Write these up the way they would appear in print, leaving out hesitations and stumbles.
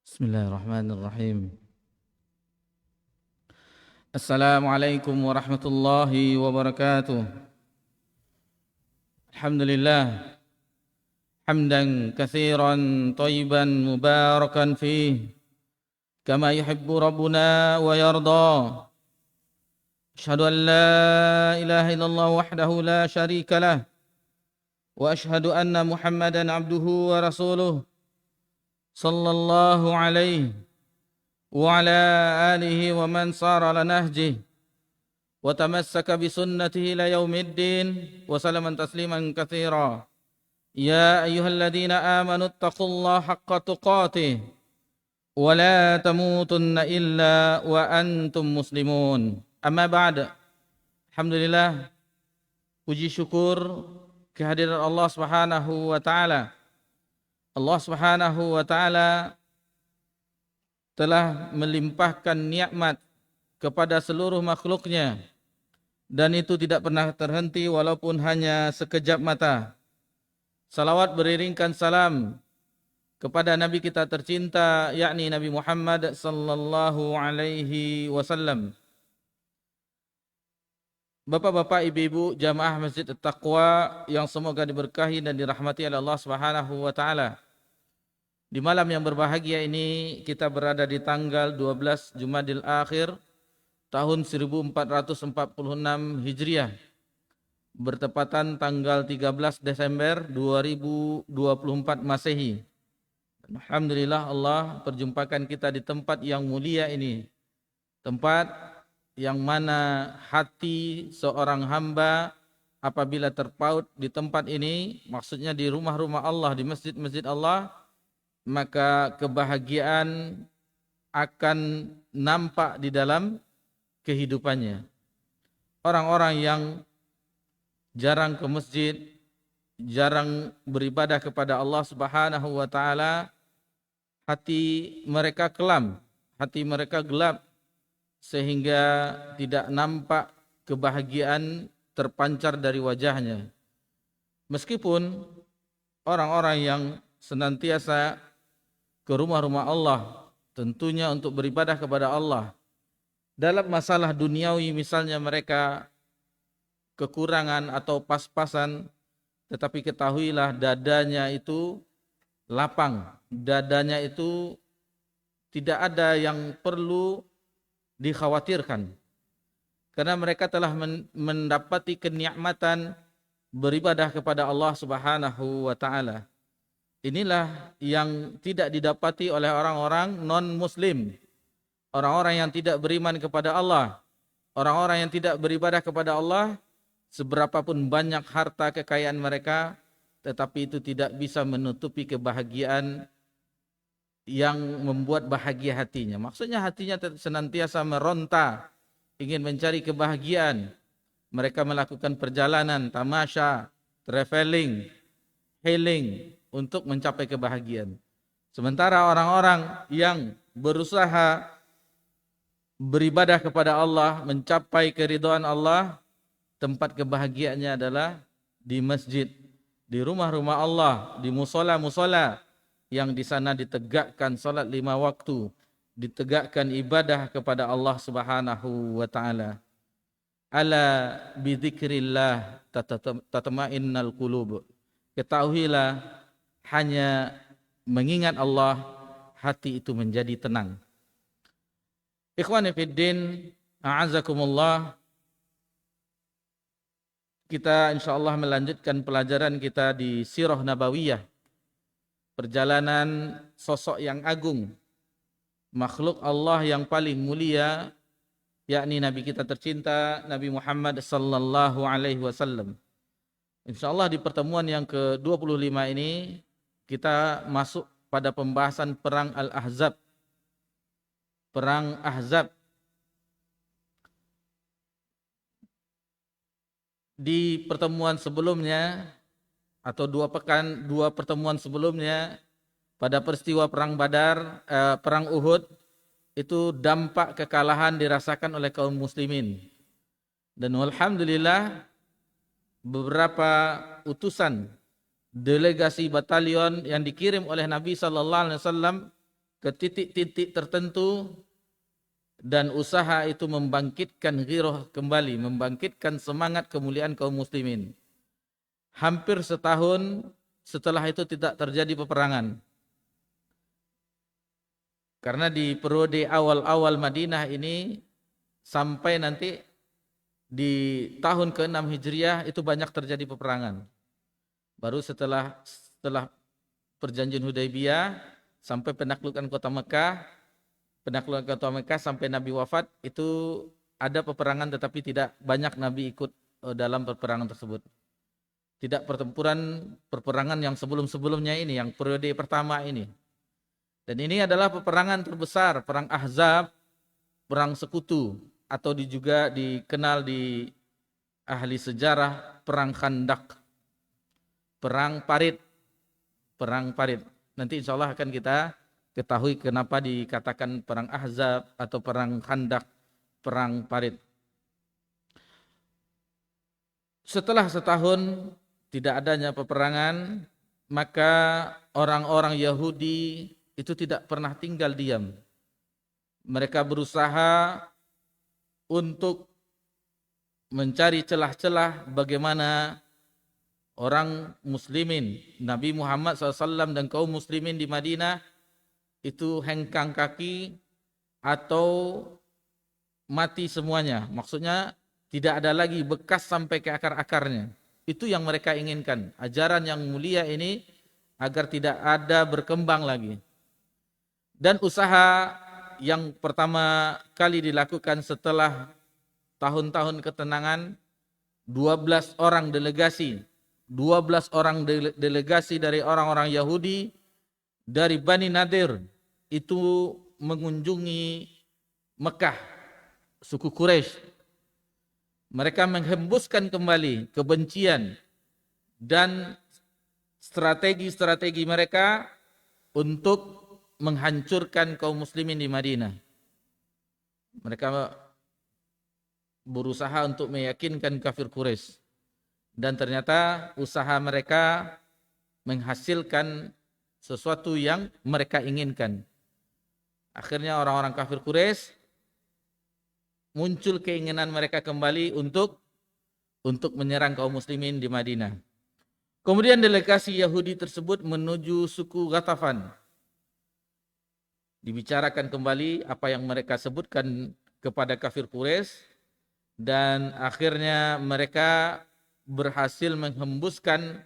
Bismillahirrahmanirrahim. Assalamualaikum warahmatullahi wabarakatuh. Alhamdulillah hamdan katsiran thayyiban mubarakan fih kama yuhibbu rabbuna wa yarda. Asyhadu an la ilaha illallah wahdahu la syarika lah wa asyhadu anna Muhammadan abduhu wa rasuluh sallallahu alaihi wa ala alihi wa man sara ala nahjih wa tamassaka bi sunnatihi ila yaumiddin wa salaman tasliman katsira. Ya ayyuhalladzina amanu taqullaha haqqa tuqatih wa la tamutunna illa wa antum muslimun. Amma ba'd. Alhamdulillah, puji syukur kehadiran Allah Subhanahu wa taala. Allah Subhanahu wa taala telah melimpahkan nikmat kepada seluruh makhluknya dan itu tidak pernah terhenti walaupun hanya sekejap mata. Salawat beriringkan salam kepada Nabi kita tercinta, yakni Nabi Muhammad sallallahu alaihi wasallam. Bapak-bapak, ibu-ibu, jamaah Masjid At-Taqwa yang semoga diberkahi dan dirahmati oleh Allah Subhanahu wa taala. Di malam yang berbahagia ini kita berada di tanggal 12 Jumadil Akhir tahun 1446 Hijriah, bertepatan tanggal 13 Desember 2024 Masehi. Alhamdulillah Allah perjumpakan kita di tempat yang mulia ini, tempat yang mana hati seorang hamba apabila terpaut di tempat ini, maksudnya di rumah-rumah Allah, di masjid-masjid Allah, maka kebahagiaan akan nampak di dalam kehidupannya. Orang-orang yang jarang ke masjid, jarang beribadah kepada Allah Subhanahu wa taala, hati mereka kelam, hati mereka gelap, sehingga tidak nampak kebahagiaan terpancar dari wajahnya. Meskipun orang-orang yang senantiasa ke rumah-rumah Allah, tentunya untuk beribadah kepada Allah, dalam masalah duniawi misalnya mereka kekurangan atau pas-pasan, tetapi ketahuilah dadanya itu lapang, dadanya itu tidak ada yang perlu dikhawatirkan, karena mereka telah mendapati kenikmatan beribadah kepada Allah Subhanahu wa taala. Inilah yang tidak didapati oleh orang-orang non-muslim, orang-orang yang tidak beriman kepada Allah, orang-orang yang tidak beribadah kepada Allah. Seberapapun banyak harta kekayaan mereka, tetapi itu tidak bisa menutupi kebahagiaan yang membuat bahagia hatinya. Maksudnya hatinya senantiasa meronta, ingin mencari kebahagiaan. Mereka melakukan perjalanan, tamasya, traveling, healing untuk mencapai kebahagiaan. Sementara orang-orang yang berusaha beribadah kepada Allah, mencapai keridhaan Allah, tempat kebahagiaannya adalah di masjid, di rumah-rumah Allah, di musola-musola, yang di sana ditegakkan salat 5 waktu, ditegakkan ibadah kepada Allah Subhanahu wa taala. Ala bidzikrillah tatma'innal qulub. Ketahuilah, hanya mengingat Allah hati itu menjadi tenang. Ikhwani fiddin, a'azakumullah. Kita insyaallah melanjutkan pelajaran kita di Sirah Nabawiyah, perjalanan sosok yang agung, makhluk Allah yang paling mulia, yakni Nabi kita tercinta Nabi Muhammad sallallahu alaihi wasallam. Insyaallah di pertemuan yang ke-25 ini kita masuk pada pembahasan perang Al-Ahzab. Perang Ahzab. Di pertemuan sebelumnya atau dua pertemuan sebelumnya, pada peristiwa perang Badar, perang Uhud, itu dampak kekalahan dirasakan oleh kaum muslimin. Dan alhamdulillah beberapa utusan delegasi batalion yang dikirim oleh Nabi sallallahu alaihi wasallam ke titik-titik tertentu dan usaha itu membangkitkan ghirah kembali, membangkitkan semangat kemuliaan kaum muslimin. Hampir setahun setelah itu tidak terjadi peperangan. Karena di periode awal-awal Madinah ini sampai nanti di tahun ke-6 Hijriah itu banyak terjadi peperangan. Baru setelah perjanjian Hudaibiyah sampai penaklukan kota Mekah, sampai Nabi wafat itu ada peperangan tetapi tidak banyak Nabi ikut dalam peperangan tersebut. Tidak peperangan yang sebelum-sebelumnya ini, yang periode pertama ini. Dan ini adalah peperangan terbesar, perang Ahzab, perang sekutu, atau juga dikenal di ahli sejarah perang Khandak, perang Parit. Nanti insya Allah akan kita ketahui kenapa dikatakan perang Ahzab atau perang Khandak, perang Parit. Setelah setahun tidak adanya peperangan, maka orang-orang Yahudi itu tidak pernah tinggal diam. Mereka berusaha untuk mencari celah-celah bagaimana orang muslimin, Nabi Muhammad SAW dan kaum muslimin di Madinah itu hengkang kaki atau mati semuanya. Maksudnya tidak ada lagi bekas sampai ke akar-akarnya. Itu yang mereka inginkan. Ajaran yang mulia ini agar tidak ada berkembang lagi. Dan usaha yang pertama kali dilakukan setelah tahun-tahun ketenangan, 12 orang delegasi dari orang-orang Yahudi dari Bani Nadir itu mengunjungi Mekah, suku Quraisy. Mereka menghembuskan kembali kebencian dan strategi-strategi mereka untuk menghancurkan kaum muslimin di Madinah. Mereka berusaha untuk meyakinkan kafir Quraisy. Dan ternyata usaha mereka menghasilkan sesuatu yang mereka inginkan. Akhirnya orang-orang kafir Quraisy muncul keinginan mereka kembali untuk menyerang kaum muslimin di Madinah. Kemudian delegasi Yahudi tersebut menuju suku Ghatafan. Dibicarakan kembali apa yang mereka sebutkan kepada kafir Quraisy dan akhirnya mereka berhasil menghembuskan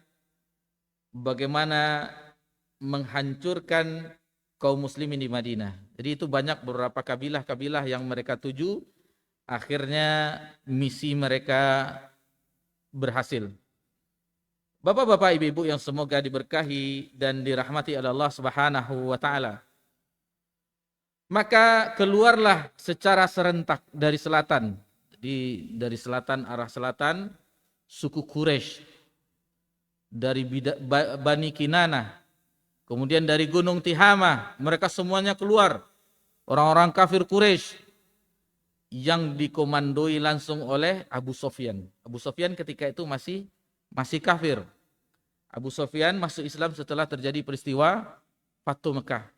bagaimana menghancurkan kaum muslimin di Madinah. Jadi itu banyak beberapa kabilah-kabilah yang mereka tuju, akhirnya misi mereka berhasil. Bapak-bapak, ibu-ibu yang semoga diberkahi dan dirahmati oleh Allah Subhanahu wa taala. Maka keluarlah secara serentak dari selatan. Jadi dari selatan, arah selatan, suku Quraisy, dari Bani Kinanah, kemudian dari Gunung Tihama, mereka semuanya keluar. Orang-orang kafir Quraisy yang dikomandoi langsung oleh Abu Sufyan. Abu Sufyan ketika itu masih kafir. Abu Sufyan masuk Islam setelah terjadi peristiwa Fathu Mekah.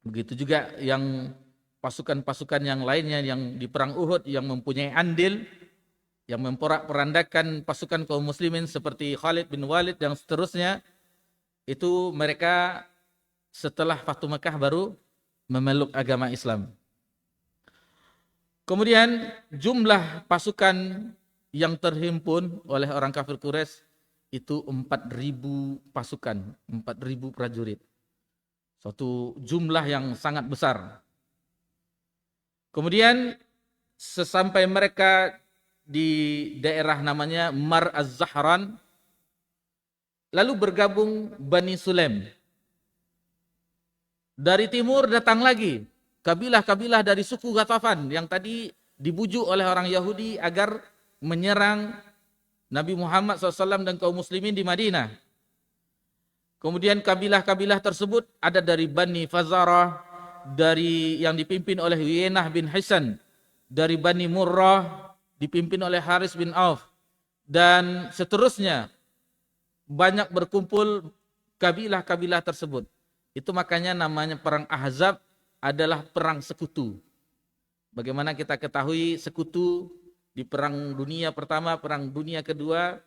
Begitu juga yang pasukan-pasukan yang lainnya yang di perang Uhud yang mempunyai andil, yang memporak-porandakan pasukan kaum muslimin seperti Khalid bin Walid dan seterusnya, itu mereka setelah Fathu Mekah baru memeluk agama Islam. Kemudian jumlah pasukan yang terhimpun oleh orang kafir Quraisy itu 4.000 pasukan, 4.000 prajurit. Suatu jumlah yang sangat besar. Kemudian sesampai mereka di daerah namanya Mar Az-Zahran, lalu bergabung Bani Sulaim. Dari timur datang lagi kabilah-kabilah dari suku Ghatafan yang tadi dibujuk oleh orang Yahudi agar menyerang Nabi Muhammad SAW dan kaum muslimin di Madinah. Kemudian kabilah-kabilah tersebut ada dari Bani Fazarah, dari yang dipimpin oleh Uyainah bin Hisan, dari Bani Murrah dipimpin oleh Haris bin Auf, dan seterusnya banyak berkumpul kabilah-kabilah tersebut. Itu makanya namanya perang Ahzab adalah perang sekutu. Bagaimana kita ketahui sekutu di perang dunia pertama, perang dunia kedua,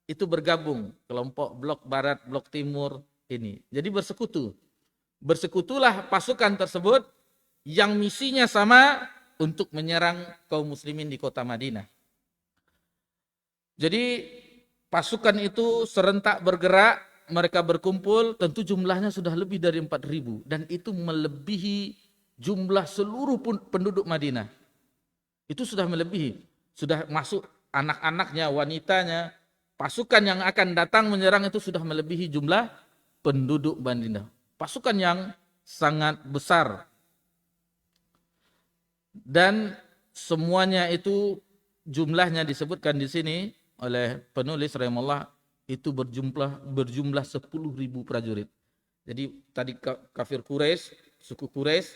itu bergabung kelompok blok barat, blok timur ini. Jadi bersekutu. Bersekutulah pasukan tersebut yang misinya sama untuk menyerang kaum muslimin di kota Madinah. Jadi pasukan itu serentak bergerak, mereka berkumpul, tentu jumlahnya sudah lebih dari 4.000 dan itu melebihi jumlah seluruh penduduk Madinah. Itu sudah melebihi, sudah masuk anak-anaknya, wanitanya. Pasukan yang akan datang menyerang itu sudah melebihi jumlah penduduk Madinah. Pasukan yang sangat besar. Dan semuanya itu jumlahnya disebutkan di sini oleh penulis rahimahullah itu berjumlah 10.000 prajurit. Jadi tadi kafir Quraisy, suku Quraisy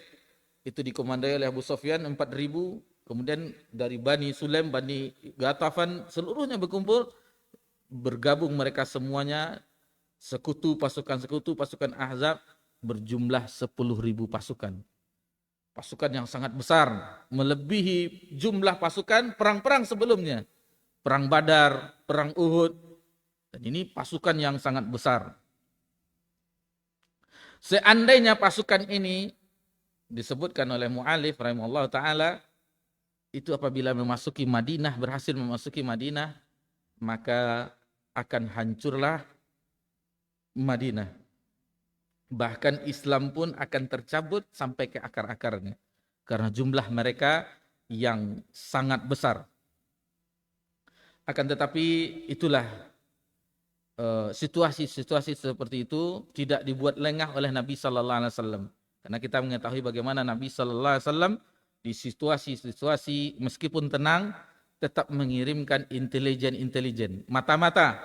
itu dikomandai oleh Abu Sufyan 4.000, kemudian dari Bani Sulaim, Bani Ghatafan seluruhnya bergabung mereka semuanya sekutu, pasukan Ahzab berjumlah 10.000 pasukan. Pasukan yang sangat besar, melebihi jumlah pasukan perang-perang sebelumnya. Perang Badar, perang Uhud. Dan ini pasukan yang sangat besar. Seandainya pasukan ini disebutkan oleh mu'alif rahimahullah ta'ala, itu apabila memasuki Madinah, berhasil memasuki Madinah, maka akan hancurlah Madinah. Bahkan Islam pun akan tercabut sampai ke akar-akarnya. Karena jumlah mereka yang sangat besar. Akan tetapi itulah situasi-situasi seperti itu tidak dibuat lengah oleh Nabi Sallallahu Alaihi Wasallam. Karena kita mengetahui bagaimana Nabi Sallallahu Alaihi Wasallam di situasi-situasi meskipun tenang tetap mengirimkan intelijen, mata-mata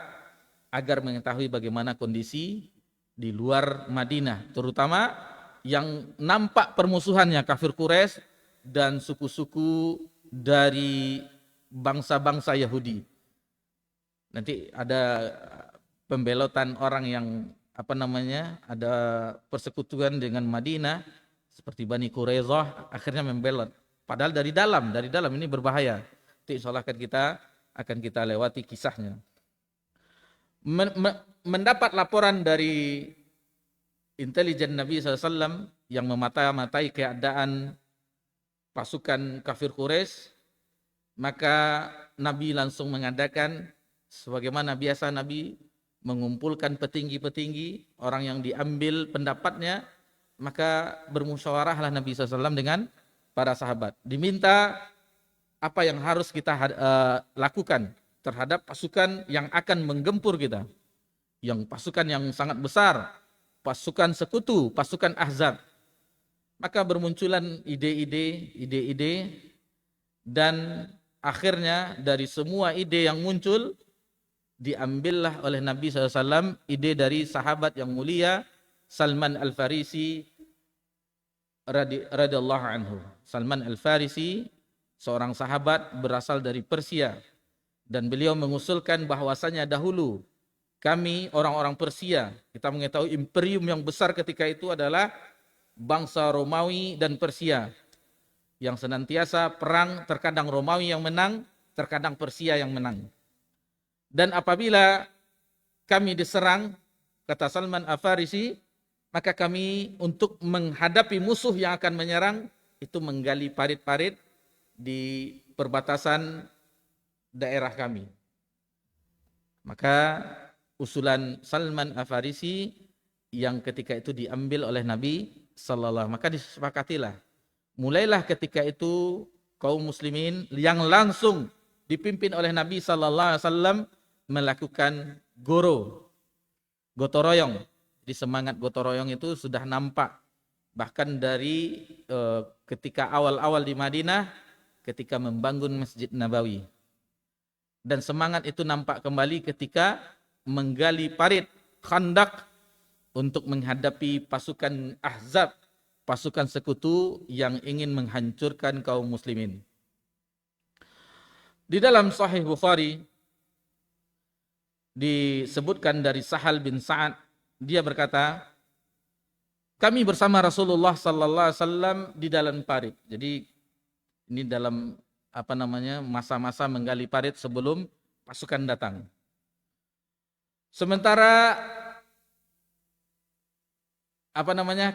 agar mengetahui bagaimana kondisi di luar Madinah, terutama yang nampak permusuhannya kafir Quraisy dan suku-suku dari bangsa-bangsa Yahudi. Nanti ada pembelotan orang yang ada persekutuan dengan Madinah seperti Bani Quraisyah akhirnya membelot. Padahal dari dalam ini berbahaya. Itu insyaallah akan kita lewati kisahnya. Mendapat laporan dari intelijen Nabi SAW yang memata-matai keadaan pasukan kafir Quraisy, maka Nabi langsung mengadakan sebagaimana biasa Nabi mengumpulkan petinggi-petinggi, orang yang diambil pendapatnya, maka bermusyawarahlah Nabi SAW dengan para sahabat. Diminta apa yang harus kita lakukan terhadap pasukan yang akan menggempur kita. Yang pasukan yang sangat besar, pasukan sekutu, pasukan Ahzab. Maka bermunculan ide-ide dan akhirnya dari semua ide yang muncul diambillah oleh Nabi SAW ide dari sahabat yang mulia Salman Al-Farisi radhiyallahu anhu. Salman Al-Farisi seorang sahabat berasal dari Persia dan beliau mengusulkan bahwasanya dahulu kami orang-orang Persia, kita mengetahui imperium yang besar ketika itu adalah bangsa Romawi dan Persia yang senantiasa perang, terkadang Romawi yang menang, terkadang Persia yang menang. Dan apabila kami diserang, kata Salman Al-Farisi, maka kami untuk menghadapi musuh yang akan menyerang, itu menggali parit-parit di perbatasan daerah kami. Maka usulan Salman Al-Farisi yang ketika itu diambil oleh Nabi Sallallahu, maka disepakatilah. Mulailah ketika itu kaum muslimin yang langsung dipimpin oleh Nabi Sallallahu Alaihi Wasallam melakukan gotong royong. Di semangat gotong royong itu sudah nampak bahkan dari ketika awal-awal di Madinah ketika membangun Masjid Nabawi. Dan semangat itu nampak kembali ketika menggali parit Khandaq untuk menghadapi pasukan Ahzab, pasukan sekutu yang ingin menghancurkan kaum muslimin. Di dalam Sahih Bukhari disebutkan dari Sahal bin Sa'ad, dia berkata, kami bersama Rasulullah sallallahu alaihi wasallam di dalam parit. Jadi ini dalam masa-masa menggali parit sebelum pasukan datang. Sementara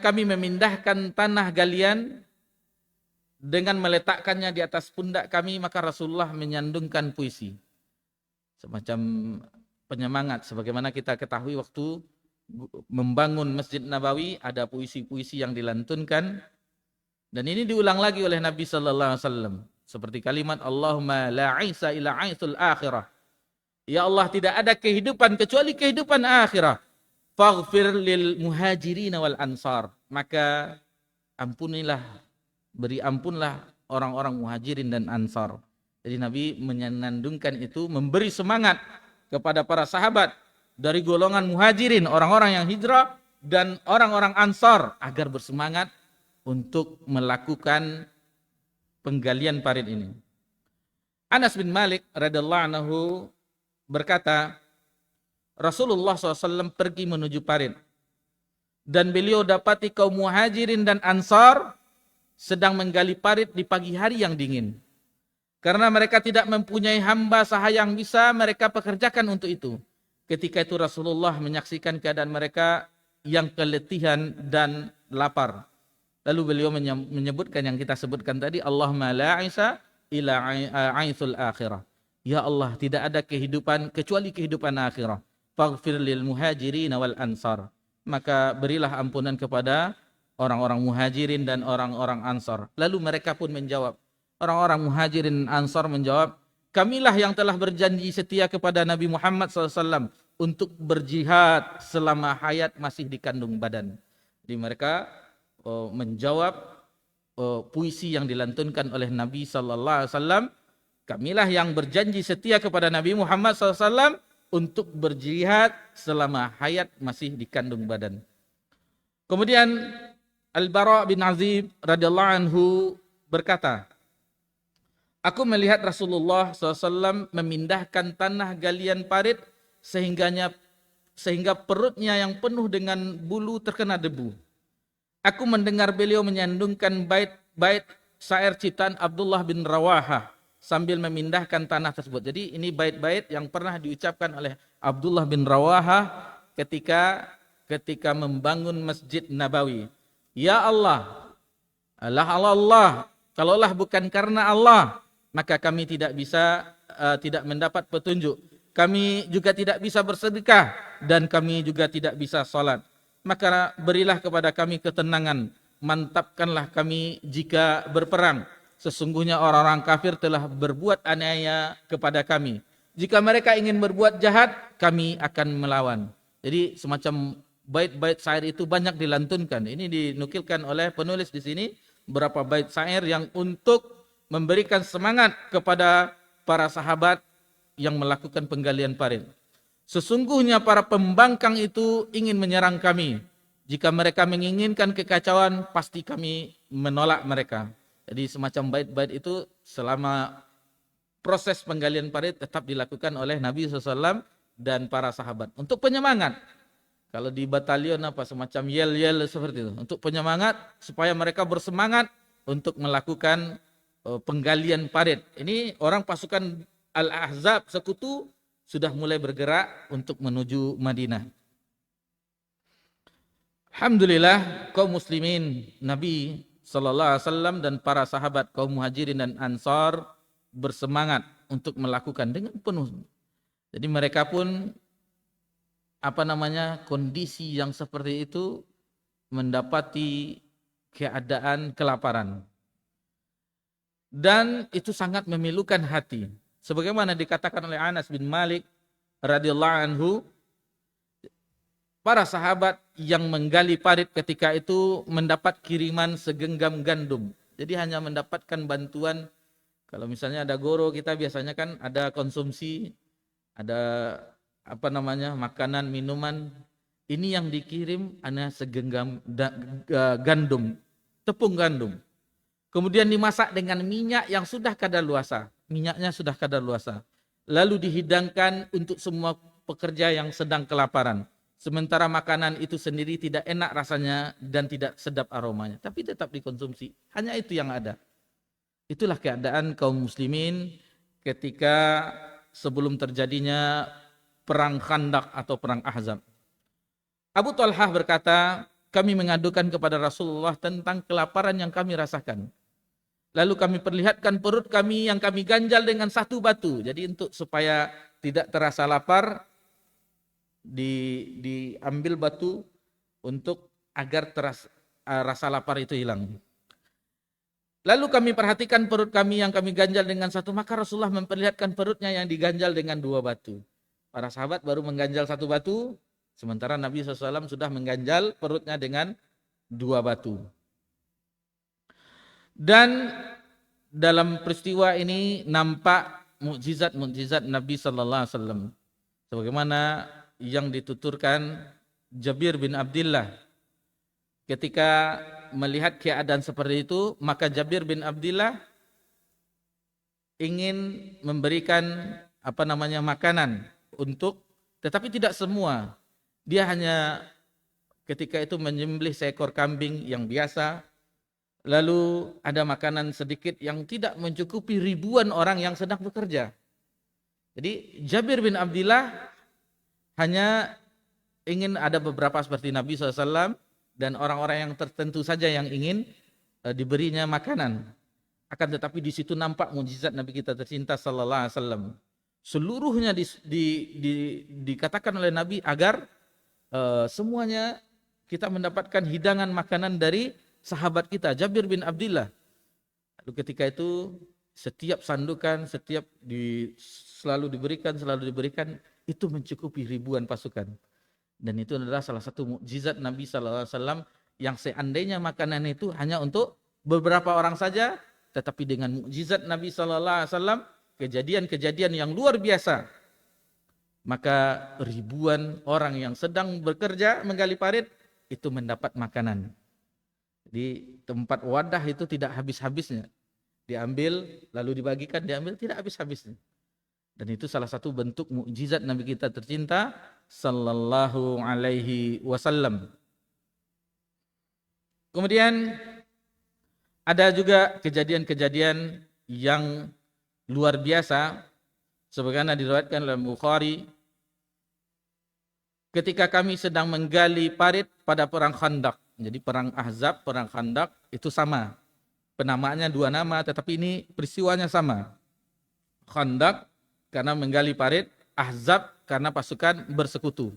kami memindahkan tanah galian dengan meletakkannya di atas pundak kami, maka Rasulullah menyandungkan puisi. Semacam penyemangat, sebagaimana kita ketahui waktu membangun Masjid Nabawi ada puisi-puisi yang dilantunkan, dan ini diulang lagi oleh Nabi sallallahu alaihi wasallam seperti kalimat Allahumma la aisa illa aisul akhirah. Ya Allah, tidak ada kehidupan kecuali kehidupan akhirah. Faghfir lil muhajirin wal ansar. Maka beri ampunlah orang-orang muhajirin dan ansar. Jadi Nabi menyanandungkan itu, memberi semangat kepada para sahabat dari golongan muhajirin, orang-orang yang hijrah, dan orang-orang ansar agar bersemangat untuk melakukan penggalian parit ini. Anas bin Malik radhiyallahu anhu berkata, Rasulullah SAW pergi menuju parit dan beliau dapati kaum muhajirin dan ansar sedang menggali parit di pagi hari yang dingin. Karena mereka tidak mempunyai hamba sahaya yang bisa mereka pekerjakan untuk itu. Ketika itu Rasulullah menyaksikan keadaan mereka yang keletihan dan lapar. Lalu beliau menyebutkan yang kita sebutkan tadi, Allahumma la aisa illa aisul akhirah. Ya Allah, tidak ada kehidupan kecuali kehidupan akhirah. Faghfir lil muhajirin wal ansar. Maka berilah ampunan kepada orang-orang muhajirin dan orang-orang ansar. Lalu mereka pun menjawab. Orang-orang muhajirin dan ansar menjawab, kamilah yang telah berjanji setia kepada Nabi Muhammad SAW untuk berjihad selama hayat masih dikandung badan. Jadi mereka menjawab puisi yang dilantunkan oleh Nabi SAW. Kamilah yang berjanji setia kepada Nabi Muhammad SAW untuk berjihad selama hayat masih dikandung badan. Kemudian Al-Bara bin Azib radhiyallahu anhu berkata, aku melihat Rasulullah SAW memindahkan tanah galian parit sehingga perutnya yang penuh dengan bulu terkena debu. Aku mendengar beliau menyandungkan bait syair ciptaan Abdullah bin Rawaha sambil memindahkan tanah tersebut. Jadi ini bait-bait yang pernah diucapkan oleh Abdullah bin Rawaha ketika membangun Masjid Nabawi. Ya Allah, Allah, kalaulah bukan karena Allah, maka kami tidak mendapat petunjuk. Kami juga tidak bisa bersedekah dan kami juga tidak bisa salat. Maka berilah kepada kami ketenangan, mantapkanlah kami jika berperang. Sesungguhnya orang-orang kafir telah berbuat aniaya kepada kami. Jika mereka ingin berbuat jahat, kami akan melawan. Jadi semacam bait-bait syair itu banyak dilantunkan. Ini dinukilkan oleh penulis di sini beberapa bait syair yang untuk memberikan semangat kepada para sahabat yang melakukan penggalian parit. Sesungguhnya para pembangkang itu ingin menyerang kami. Jika mereka menginginkan kekacauan, pasti kami menolak mereka. Jadi semacam bait-bait itu selama proses penggalian parit tetap dilakukan oleh Nabi SAW dan para sahabat. Untuk penyemangat. Kalau di batalion semacam yel-yel seperti itu. Untuk penyemangat supaya mereka bersemangat untuk melakukan penggalian parit. Ini orang pasukan Al-Ahzab sekutu sudah mulai bergerak untuk menuju Madinah. Alhamdulillah kaum muslimin, Nabi sallallahu alaihi wasallam dan para sahabat kaum muhajirin dan ansar bersemangat untuk melakukan dengan penuh. Jadi mereka pun kondisi yang seperti itu mendapati keadaan kelaparan. Dan itu sangat memilukan hati. Sebagaimana dikatakan oleh Anas bin Malik radhiyallahu anhu, para sahabat yang menggali parit ketika itu mendapat kiriman segenggam gandum. Jadi hanya mendapatkan bantuan. Kalau misalnya ada goro, kita biasanya kan ada konsumsi, ada makanan, minuman. Ini yang dikirim hanya segenggam gandum, tepung gandum. Kemudian dimasak dengan minyak yang sudah kadaluarsa. Minyaknya sudah kadaluarsa. Lalu dihidangkan untuk semua pekerja yang sedang kelaparan. sementara makanan itu sendiri tidak enak rasanya dan tidak sedap aromanya, tapi tetap dikonsumsi. Hanya itu yang ada. Itulah keadaan kaum muslimin ketika sebelum terjadinya perang Khandaq atau perang Ahzab. Abu Talhah berkata, kami mengadukan kepada Rasulullah tentang kelaparan yang kami rasakan. Lalu kami perlihatkan perut kami yang kami ganjal dengan satu batu. Jadi untuk supaya tidak terasa lapar, diambil batu untuk agar rasa lapar itu hilang. Lalu kami perhatikan perut kami yang kami ganjal dengan satu, maka Rasulullah memperlihatkan perutnya yang diganjal dengan dua batu. Para sahabat baru mengganjal satu batu, sementara Nabi SAW sudah mengganjal perutnya dengan dua batu. Dan dalam peristiwa ini nampak mukjizat-mukjizat Nabi sallallahu alaihi wasallam. Sebagaimana yang dituturkan Jabir bin Abdullah ketika melihat keadaan seperti itu, maka Jabir bin Abdullah ingin memberikan makanan untuk, tetapi tidak semua. Dia hanya ketika itu menyembelih seekor kambing yang biasa. Lalu ada makanan sedikit yang tidak mencukupi ribuan orang yang sedang bekerja. Jadi Jabir bin Abdullah hanya ingin ada beberapa seperti Nabi SAW dan orang-orang yang tertentu saja yang ingin diberinya makanan. Akan tetapi di situ nampak mukjizat Nabi kita tercinta sallallahu alaihi wasallam. Seluruhnya dikatakan oleh Nabi agar semuanya kita mendapatkan hidangan makanan dari sahabat kita Jabir bin Abdullah. Lalu ketika itu setiap sandukan selalu diberikan itu mencukupi ribuan pasukan. Dan itu adalah salah satu mukjizat Nabi sallallahu alaihi wasallam yang seandainya makanan itu hanya untuk beberapa orang saja, tetapi dengan mukjizat Nabi sallallahu alaihi wasallam, kejadian-kejadian yang luar biasa, maka ribuan orang yang sedang bekerja menggali parit itu mendapat makanan. Di tempat wadah itu tidak habis-habisnya. Diambil lalu dibagikan, diambil tidak habis-habisnya. Dan itu salah satu bentuk mukjizat Nabi kita tercinta sallallahu alaihi wasallam. Kemudian ada juga kejadian-kejadian yang luar biasa sebagaimana diriwayatkan oleh Bukhari ketika kami sedang menggali parit pada perang Khandaq. Jadi perang Ahzab, perang Khandaq itu sama. Penamaannya dua nama tetapi ini peristiwanya sama. Khandaq karena menggali parit, Ahzab karena pasukan bersekutu.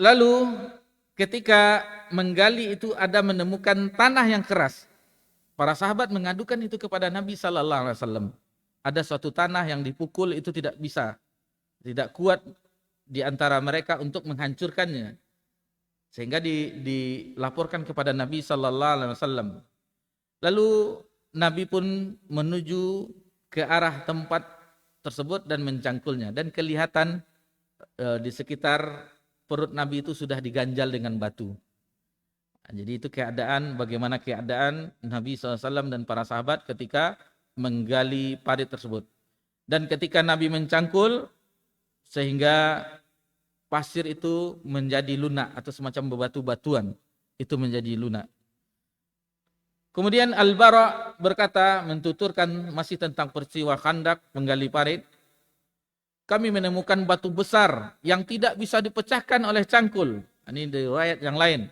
Lalu ketika menggali itu ada menemukan tanah yang keras. Para sahabat mengadukan itu kepada Nabi sallallahu alaihi wasallam. Ada suatu tanah yang dipukul itu tidak bisa, tidak kuat di antara mereka untuk menghancurkannya. Sehingga dilaporkan kepada Nabi sallallahu alaihi wasallam. Lalu Nabi pun menuju ke arah tempat tersebut dan mencangkulnya, dan kelihatan di sekitar perut Nabi itu sudah diganjal dengan batu. Jadi itu bagaimana keadaan Nabi SAW dan para sahabat ketika menggali parit tersebut. Dan ketika Nabi mencangkul sehingga pasir itu menjadi lunak atau semacam bebatu-batuan itu menjadi lunak. Kemudian Al-Bara berkata, mentuturkan masih tentang peristiwa Khandaq menggali parit. Kami menemukan batu besar yang tidak bisa dipecahkan oleh cangkul. Ini dari riwayat yang lain.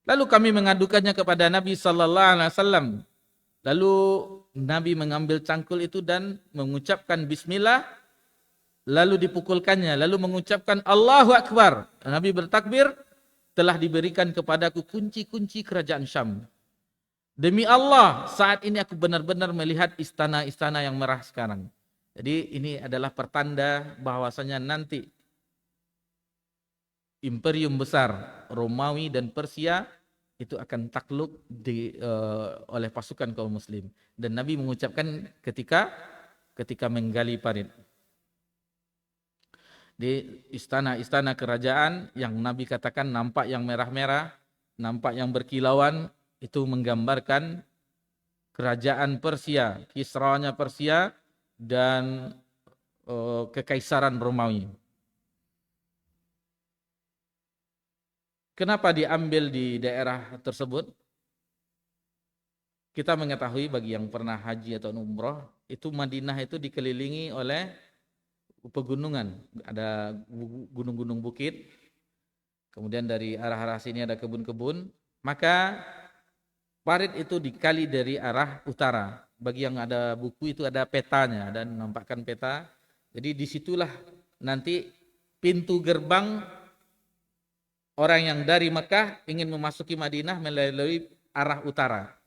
Lalu kami mengadukannya kepada Nabi sallallahu alaihi wasallam. Lalu Nabi mengambil cangkul itu dan mengucapkan bismillah. Lalu dipukulkannya, lalu mengucapkan Allahu Akbar. Nabi bertakbir, telah diberikan kepadaku kunci-kunci kerajaan Syam. Demi Allah, saat ini aku benar-benar melihat istana-istana yang merah sekarang. Jadi ini adalah pertanda bahwasanya nanti imperium besar Romawi dan Persia itu akan takluk oleh pasukan kaum muslim. Dan Nabi mengucapkan ketika menggali parit. Di istana-istana kerajaan yang Nabi katakan nampak yang merah-merah, nampak yang berkilauan, itu menggambarkan kerajaan Persia, Kisranya Persia dan kekaisaran Romawi. Kenapa diambil di daerah tersebut? Kita mengetahui bagi yang pernah haji atau umroh, itu Madinah itu dikelilingi oleh pegunungan. Ada gunung-gunung bukit, kemudian dari arah-arah sini ada kebun-kebun. Maka parit itu dikali dari arah utara. Bagi yang ada buku itu ada petanya, dan menampakkan peta. Jadi disitulah nanti pintu gerbang orang yang dari Mekah ingin memasuki Madinah melalui arah utara.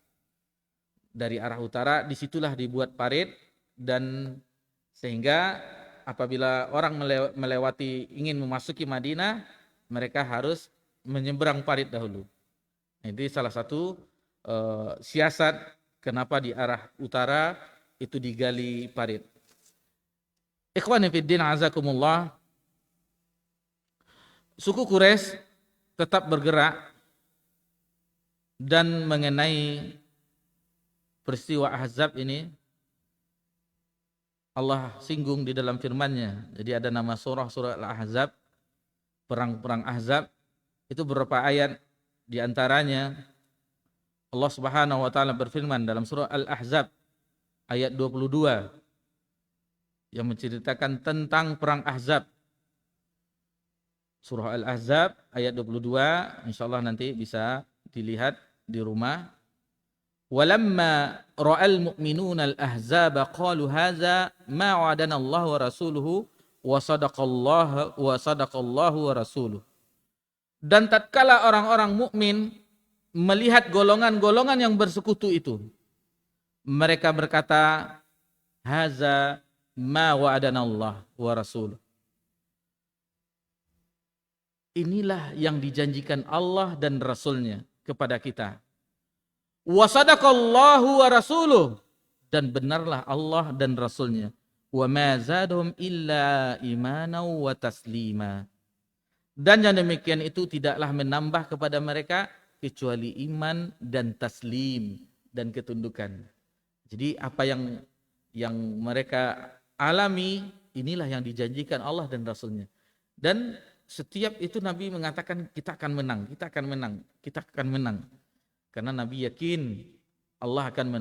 Dari arah utara disitulah dibuat parit, dan sehingga apabila orang melewati ingin memasuki Madinah, mereka harus menyeberang parit dahulu. Ini salah satu siasat kenapa di arah utara itu digali parit. Ikhwani fiddin azakumullah, suku Quraisy tetap bergerak, dan mengenai peristiwa Ahzab ini Allah singgung di dalam firman-Nya. Jadi ada nama surah Al-Ahzab, perang-perang Ahzab. Itu beberapa ayat, di antaranya Allah Subhanahu wa taala berfirman dalam surah Al-Ahzab ayat 22 yang menceritakan tentang perang Ahzab. Surah Al-Ahzab ayat 22, insyaallah nanti bisa dilihat di rumah. Walamma ra'al mu'minuna al-ahzaba qalu hadza ma wa'adana Allah wa rasuluhu wa sadaqallahu wa rasuluhu. Dan tatkala orang-orang mukmin melihat golongan-golongan yang bersekutu itu, mereka berkata, hadza ma wa'adana Allah wa rasuluhu. Inilah yang dijanjikan Allah dan Rasulnya kepada kita. Wa sadaqallahu wa rasuluh, dan benarlah Allah dan Rasulnya. Wa ma zadahum illa imanan wa taslima. Dan yang demikian itu tidaklah menambah kepada mereka kecuali iman dan taslim dan ketundukan. Jadi apa yang mereka alami, inilah yang dijanjikan Allah dan Rasulnya. Dan setiap itu Nabi mengatakan kita akan menang, kita akan menang, kita akan menang. Karena Nabi yakin Allah akan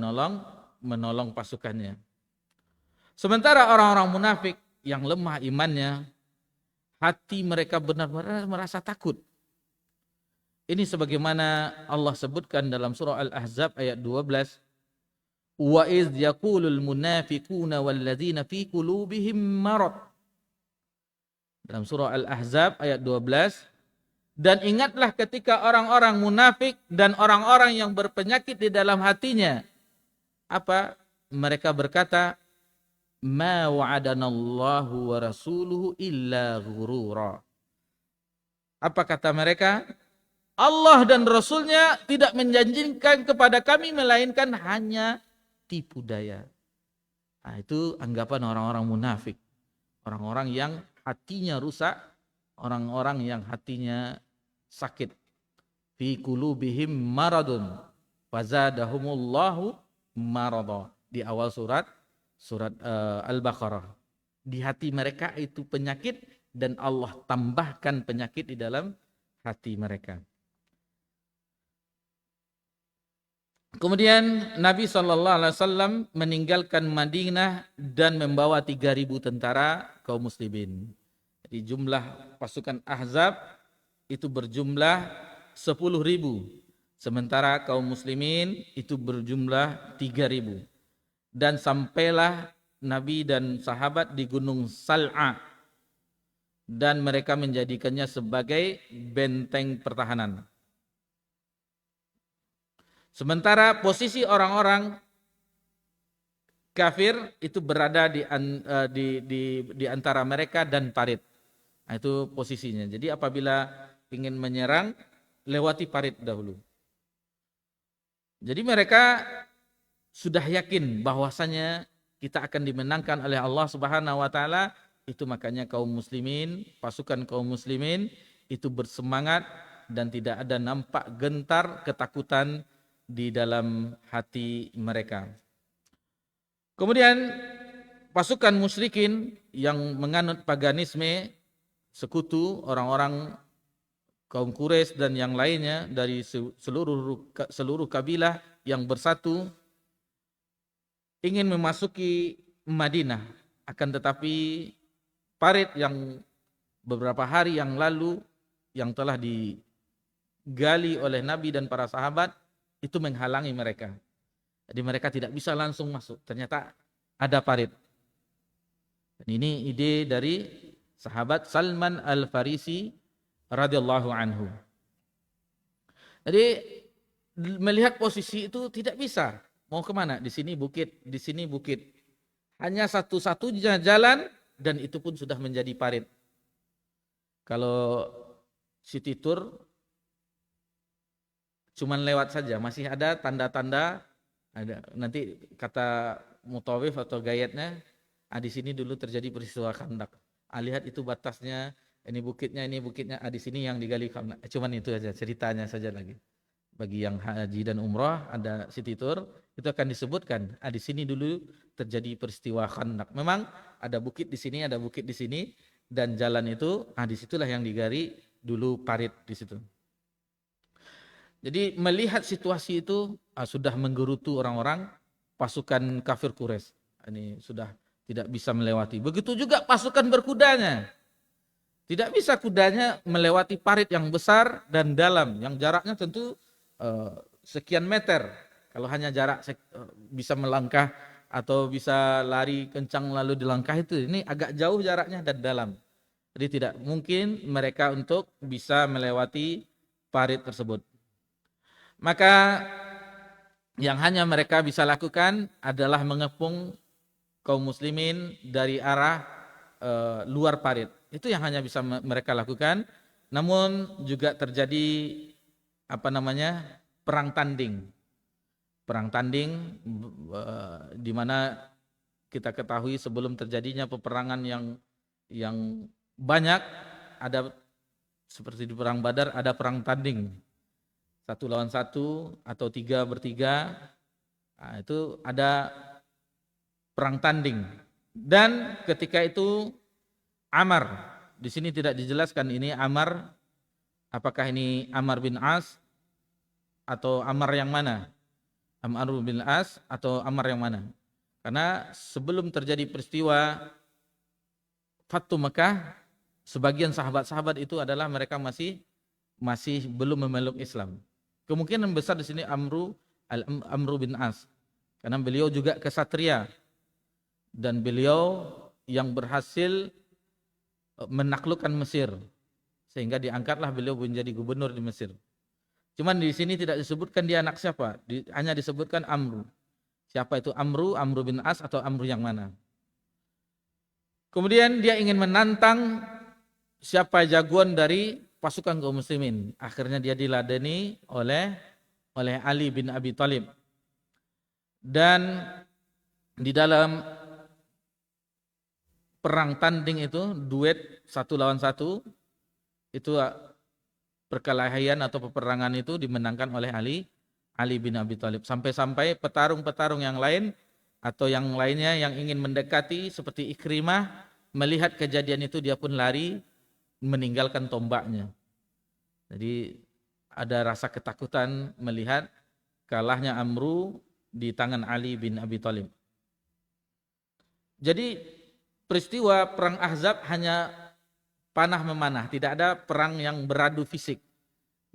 menolong pasukannya. Sementara orang-orang munafik yang lemah imannya, hati mereka benar-benar merasa takut. Ini sebagaimana Allah sebutkan dalam surah Al-Ahzab ayat 12. Wa iz yaqulul munafiquna walladzina fi qulubihim marad. Dalam surah Al-Ahzab ayat 12. Dan ingatlah ketika orang-orang munafik dan orang-orang yang berpenyakit di dalam hatinya, apa? Mereka berkata, ma wa'adanallahu wa rasuluhu illa ghurura. Apa kata mereka? Allah dan Rasulnya tidak menjanjikan kepada kami melainkan hanya tipu daya. Nah, itu anggapan orang-orang munafik. Orang-orang yang hatinya rusak, orang-orang yang hatinya sakit. Fi qulubihim maradun fazadahumullahu marada. Di awal surat Al-Baqarah. Di hati mereka itu penyakit, dan Allah tambahkan penyakit di dalam hati mereka. Kemudian Nabi SAW meninggalkan Madinah dan membawa 3.000 tentara kaum muslimin. Jadi jumlah pasukan Ahzab itu berjumlah 10.000. Sementara kaum muslimin itu berjumlah 3.000. Dan sampailah Nabi dan sahabat di Gunung Sal'a. Dan mereka menjadikannya sebagai benteng pertahanan. Sementara posisi orang-orang kafir itu berada di antara mereka dan parit. Nah, itu posisinya. Jadi apabila ingin menyerang, lewati parit dahulu. Jadi mereka sudah yakin bahwasanya kita akan dimenangkan oleh Allah Subhanahu wa taala. Itu makanya kaum muslimin, pasukan kaum muslimin itu bersemangat dan tidak ada nampak gentar ketakutan di dalam hati mereka. Kemudian pasukan musyrikin yang menganut paganisme, sekutu orang-orang kaum Quraisy dan yang lainnya dari seluruh kabilah yang bersatu ingin memasuki Madinah, akan tetapi parit yang beberapa hari yang lalu yang telah digali oleh Nabi dan para sahabat itu menghalangi mereka. Jadi mereka tidak bisa langsung masuk. Ternyata ada parit. Dan ini ide dari sahabat Salman Al-Farisi radhiyallahu anhu. Jadi melihat posisi itu tidak bisa. Mau kemana? Di sini bukit, di sini bukit. Hanya satu-satunya jalan dan itu pun sudah menjadi parit. Kalau city tour cuman lewat saja, masih ada tanda-tanda, ada nanti kata mutawif atau gayatnya, di sini dulu terjadi peristiwa Khandak. Lihat itu batasnya, ini bukitnya, di sini yang digali Khandak. Cuman itu aja, ceritanya saja lagi. Bagi yang haji dan umrah ada city tour, itu akan disebutkan, di sini dulu terjadi peristiwa Khandak. Memang ada bukit di sini, ada bukit di sini, dan jalan itu, disitulah yang digali dulu parit di situ. Jadi melihat situasi itu sudah menggerutu orang-orang pasukan kafir Quraisy. Ini sudah tidak bisa melewati. Begitu juga pasukan berkudanya. Tidak bisa kudanya melewati parit yang besar dan dalam, yang jaraknya tentu sekian meter. Kalau hanya jarak bisa melangkah atau bisa lari kencang lalu dilangkah itu, ini agak jauh jaraknya dan dalam. Jadi tidak mungkin mereka untuk bisa melewati parit tersebut. Maka yang hanya mereka bisa lakukan adalah mengepung kaum muslimin dari arah luar parit. Itu yang hanya bisa mereka lakukan. Namun juga terjadi perang tanding. Perang tanding di mana kita ketahui sebelum terjadinya peperangan yang banyak, ada seperti di perang Badar, ada perang tanding. 1 lawan 1 atau 3 bertiga, itu ada perang tanding. Dan ketika itu Amr, di sini tidak dijelaskan ini Amr, apakah ini Amr bin As atau Amr yang mana? Amr bin As atau Amr yang mana? Karena sebelum terjadi peristiwa Fathu Mekah, sebagian sahabat-sahabat itu adalah mereka masih belum memeluk Islam. Kemungkinan besar di sini Amru bin As, karena beliau juga kesatria dan beliau yang berhasil menaklukkan Mesir, sehingga diangkatlah beliau menjadi gubernur di Mesir. Cuman di sini tidak disebutkan dia anak siapa, hanya disebutkan Amru. Siapa itu Amru bin As atau Amru yang mana? Kemudian dia ingin menantang siapa jagoan dari pasukan kaum muslimin. Akhirnya dia diladeni oleh Ali bin Abi Thalib. Dan di dalam perang tanding itu, duet 1 lawan 1, itu perkelahian atau peperangan itu dimenangkan oleh Ali bin Abi Thalib. Sampai-sampai petarung-petarung yang lain atau yang lainnya yang ingin mendekati seperti Ikrimah, melihat kejadian itu dia pun lari meninggalkan tombaknya. Jadi ada rasa ketakutan melihat kalahnya Amru di tangan Ali bin Abi Thalib. Jadi peristiwa perang Ahzab hanya panah memanah, tidak ada perang yang beradu fisik.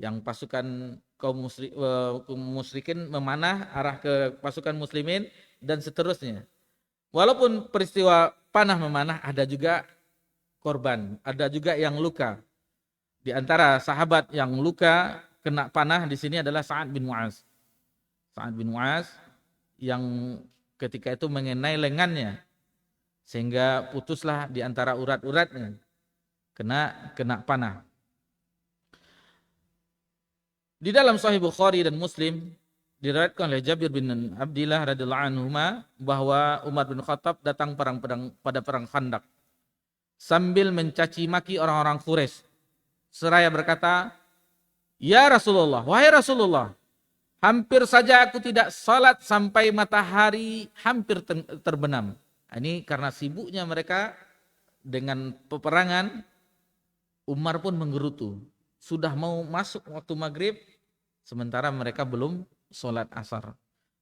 Yang pasukan kaum musyrikin memanah arah ke pasukan muslimin dan seterusnya. Walaupun peristiwa panah memanah, ada juga korban, ada juga yang luka. Di antara sahabat yang luka kena panah di sini adalah Sa'ad bin Mu'az. Sa'ad bin Mu'az yang ketika itu mengenai lengannya sehingga putuslah di antara urat-uratnya, kena panah. Di dalam Sahih Bukhari dan Muslim diriwayatkan oleh Jabir bin Abdillah radhiyallahu anhuma bahwa Umar bin Khattab datang pada perang Khandak sambil mencaci maki orang-orang Quraisy. Seraya berkata, "Ya Rasulullah, wahai Rasulullah, hampir saja aku tidak salat sampai matahari hampir terbenam." Ini karena sibuknya mereka dengan peperangan, Umar pun menggerutu. sudah mau masuk waktu maghrib, sementara mereka belum sholat asar.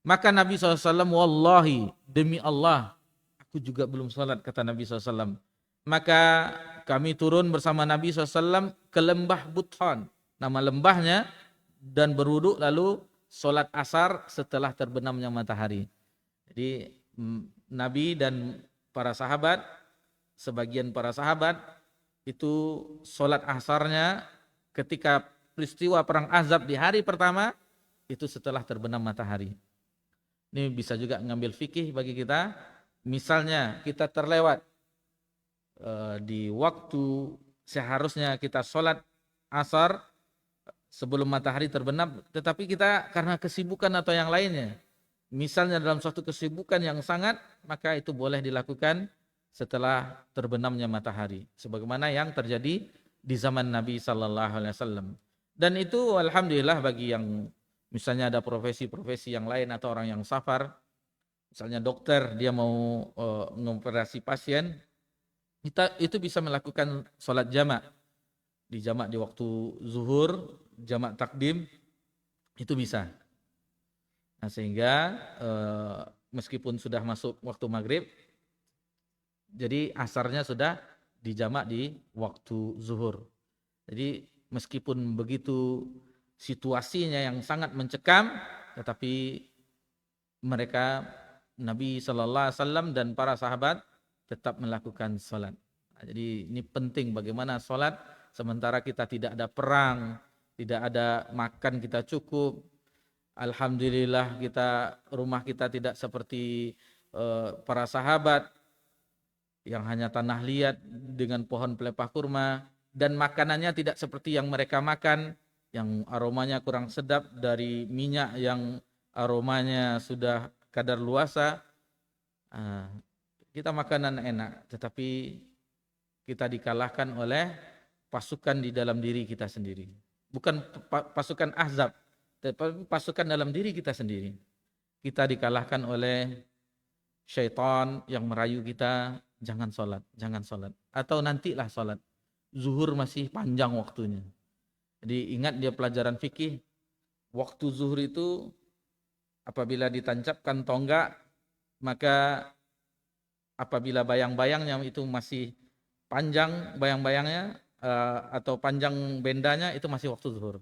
Maka Nabi SAW, wallahi, demi Allah, aku juga belum sholat, kata Nabi SAW. Maka kami turun bersama Nabi SAW ke lembah Buthan, nama lembahnya, dan berwuduk lalu sholat asar setelah terbenamnya matahari. Jadi Nabi dan para sahabat, sebagian para sahabat itu sholat asarnya ketika peristiwa perang Ahzab di hari pertama itu setelah terbenam matahari. Ini bisa juga ngambil fikih bagi kita. Misalnya kita terlewat di waktu seharusnya kita sholat asar sebelum matahari terbenam, tetapi kita karena kesibukan atau yang lainnya, misalnya dalam suatu kesibukan yang sangat, maka itu boleh dilakukan setelah terbenamnya matahari, sebagaimana yang terjadi di zaman Nabi Sallallahu Alaihi Wasallam. Dan itu alhamdulillah bagi yang misalnya ada profesi-profesi yang lain atau orang yang safar, misalnya dokter dia mau mengoperasi pasien, itu bisa melakukan sholat jamak di waktu zuhur, jamak takdim, itu bisa. Nah, sehingga meskipun sudah masuk waktu maghrib, jadi asarnya sudah dijamak di waktu zuhur. Jadi meskipun begitu situasinya yang sangat mencekam, tetapi mereka Nabi Sallallahu Alaihi Wasallam dan para sahabat tetap melakukan sholat. Nah, jadi ini penting bagaimana sholat sementara kita tidak ada perang, tidak ada makan kita cukup. Alhamdulillah rumah kita tidak seperti para sahabat yang hanya tanah liat dengan pohon pelepah kurma, dan makanannya tidak seperti yang mereka makan, yang aromanya kurang sedap dari minyak yang aromanya sudah kadar luasa. Kita makanan enak, tetapi kita dikalahkan oleh pasukan di dalam diri kita sendiri. Bukan pasukan Ahzab, tetapi pasukan dalam diri kita sendiri. Kita dikalahkan oleh syaitan yang merayu kita, jangan sholat, jangan sholat. Atau nantilah sholat, zuhur masih panjang waktunya. Jadi ingat dia pelajaran fikih, waktu zuhur itu apabila ditancapkan tonggak, maka apabila bayang-bayangnya itu masih panjang, bayang-bayangnya atau panjang bendanya itu masih waktu zuhur.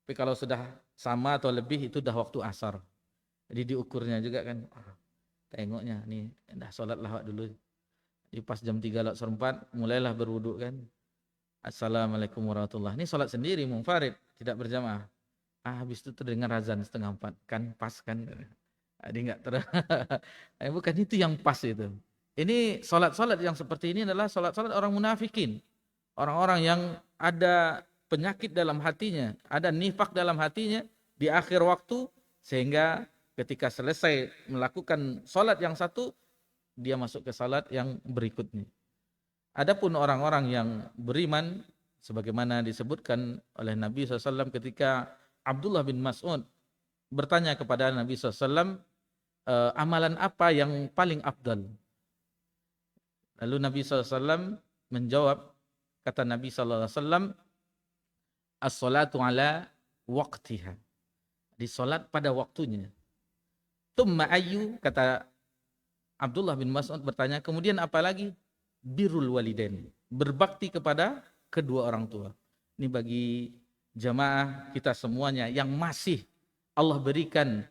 Tapi kalau sudah sama atau lebih itu dah waktu asar. Jadi diukurnya juga kan, tengoknya nih, dah sholat lah dulu. Di pas jam 3:04 mulailah berwudu kan. Assalamualaikum warahmatullahi. Ini sholat sendiri munfarid, tidak berjamaah. Habis itu terdengar azan 3:30, kan pas kan. Jadi enggak bukan itu yang pas itu. Ini sholat-sholat yang seperti ini adalah sholat-sholat orang munafikin. Orang-orang yang ada penyakit dalam hatinya, ada nifak dalam hatinya di akhir waktu, sehingga ketika selesai melakukan sholat yang satu, dia masuk ke sholat yang berikutnya. Adapun orang-orang yang beriman, sebagaimana disebutkan oleh Nabi SAW ketika Abdullah bin Mas'ud bertanya kepada Nabi SAW, amalan apa yang paling afdal? Lalu Nabi SAW menjawab, kata Nabi SAW, as-salatu ala waqtiha. Di salat pada waktunya. Tumma ayyu, kata Abdullah bin Mas'ud bertanya, kemudian apa lagi? Birrul walidain, berbakti kepada kedua orang tua. Ini bagi jamaah kita semuanya yang masih Allah berikan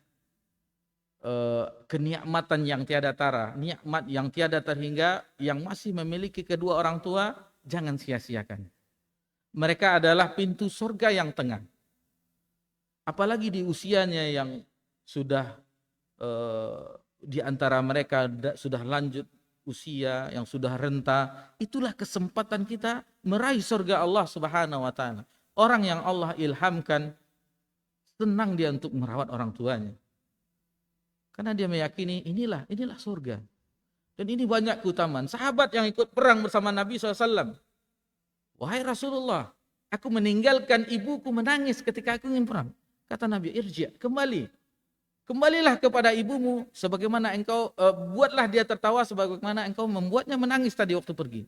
kenikmatan yang tiada tara, nikmat yang tiada terhingga, yang masih memiliki kedua orang tua, jangan sia-siakan. Mereka adalah pintu surga yang tengah. Apalagi di usianya yang sudah di antara mereka sudah lanjut usia, yang sudah renta, itulah kesempatan kita meraih surga Allah Subhanahu wa taala. Orang yang Allah ilhamkan, senang dia untuk merawat orang tuanya. Karena dia meyakini inilah surga. Dan ini banyak keutamaan. Sahabat yang ikut perang bersama Nabi SAW. Wahai Rasulullah, aku meninggalkan ibuku menangis ketika aku ingin perang. Kata Nabi, irji', kembalilah kepada ibumu sebagaimana engkau buatlah dia tertawa sebagaimana engkau membuatnya menangis tadi waktu pergi.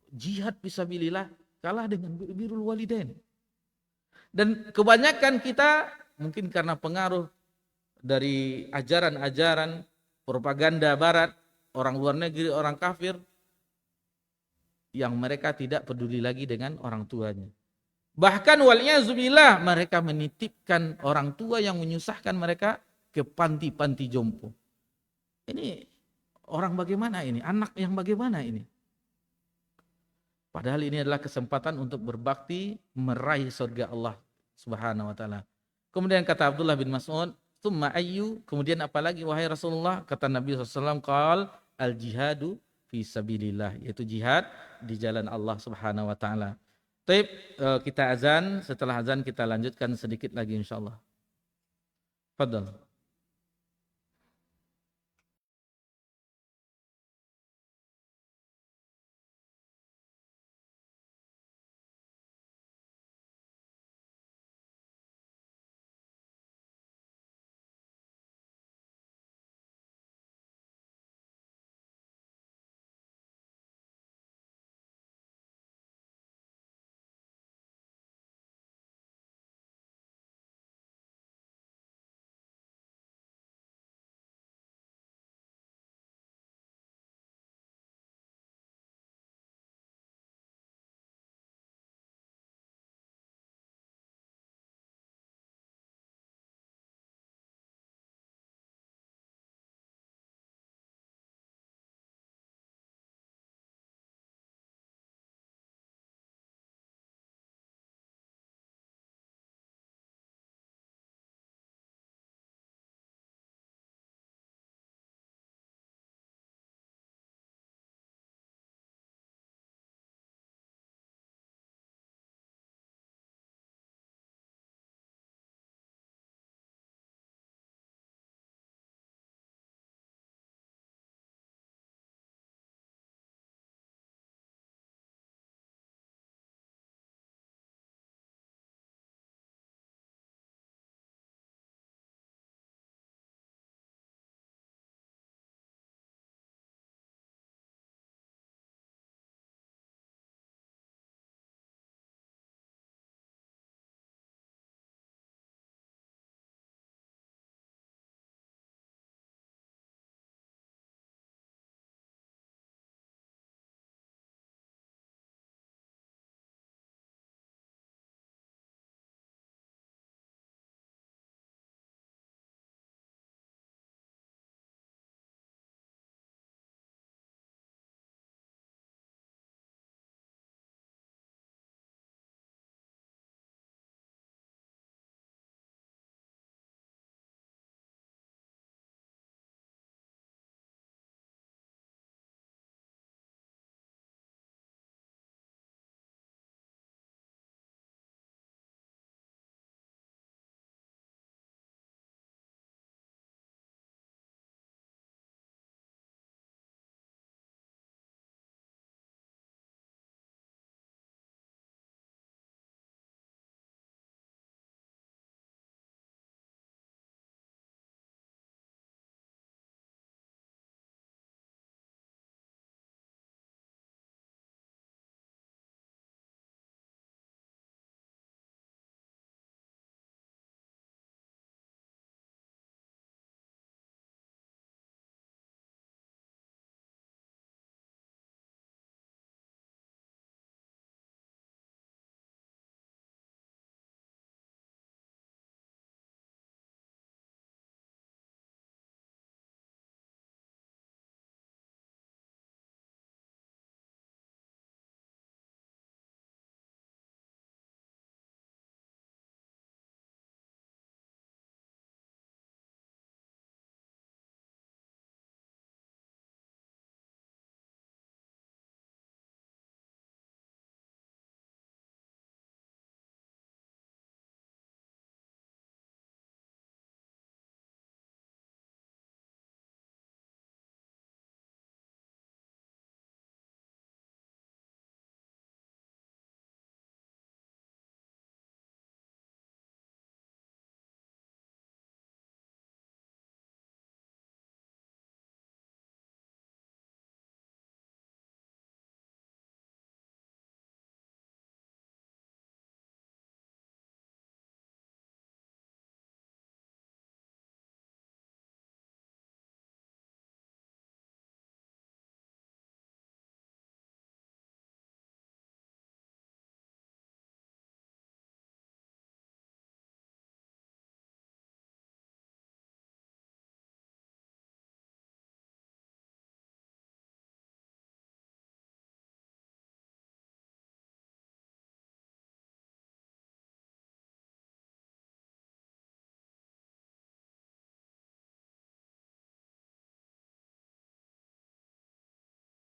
Jihad fisabilillah kalah dengan birrul walidain. Dan kebanyakan kita mungkin karena pengaruh dari ajaran-ajaran propaganda barat, orang luar negeri, orang kafir, yang mereka tidak peduli lagi dengan orang tuanya. Bahkan wal'iyazubillah, mereka menitipkan orang tua yang menyusahkan mereka ke panti-panti jompo. Ini orang bagaimana ini? Anak yang bagaimana ini? Padahal ini adalah kesempatan untuk berbakti meraih surga Allah Subhanahu wa taala. Kemudian kata Abdullah bin Mas'ud, "Tsumma ayyu?" Kemudian apalagi wahai Rasulullah? Kata Nabi SAW, "Qal al-jihadu fi sabilillah," yaitu jihad di jalan Allah Subhanahu wa taala. Baik, kita azan, setelah azan kita lanjutkan sedikit lagi insyaallah. Fadhal.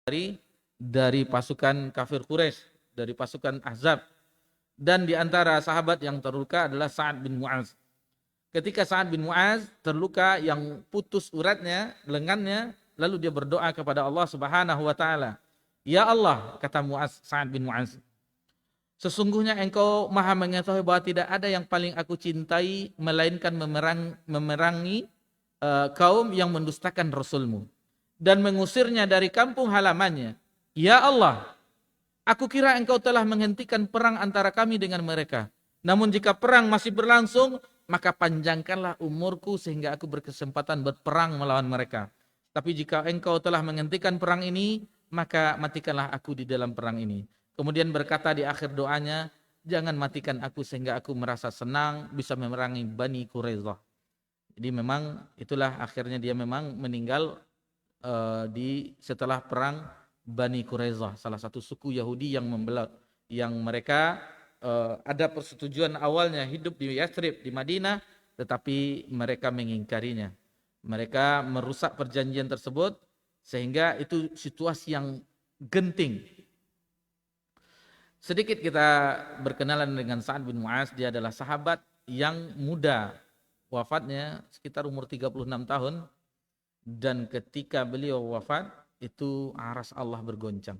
dari pasukan kafir Quraisy, dari pasukan Ahzab. Dan di antara sahabat yang terluka adalah Sa'ad bin Mu'az. Ketika Sa'ad bin Mu'az terluka yang putus uratnya, lengannya, lalu dia berdoa kepada Allah Subhanahu wa taala. Ya Allah, kata Sa'ad bin Mu'az, sesungguhnya engkau maha mengetahui bahwa tidak ada yang paling aku cintai melainkan memerangi kaum yang mendustakan Rasulmu dan mengusirnya dari kampung halamannya. Ya Allah, aku kira engkau telah menghentikan perang antara kami dengan mereka. Namun jika perang masih berlangsung, maka panjangkanlah umurku sehingga aku berkesempatan berperang melawan mereka. Tapi jika engkau telah menghentikan perang ini, maka matikanlah aku di dalam perang ini. Kemudian berkata di akhir doanya, jangan matikan aku sehingga aku merasa senang bisa memerangi Bani Quraidah. Jadi memang itulah akhirnya dia memang meninggal setelah perang Bani Quraidah, salah satu suku Yahudi yang membelah, yang mereka ada persetujuan awalnya hidup di Yathrib, di Madinah, tetapi mereka mengingkarinya. Mereka merusak perjanjian tersebut sehingga itu situasi yang genting. Sedikit kita berkenalan dengan Sa'ad bin Mu'az. Dia adalah sahabat yang muda, wafatnya sekitar umur 36 tahun, dan ketika beliau wafat itu aras Allah bergoncang.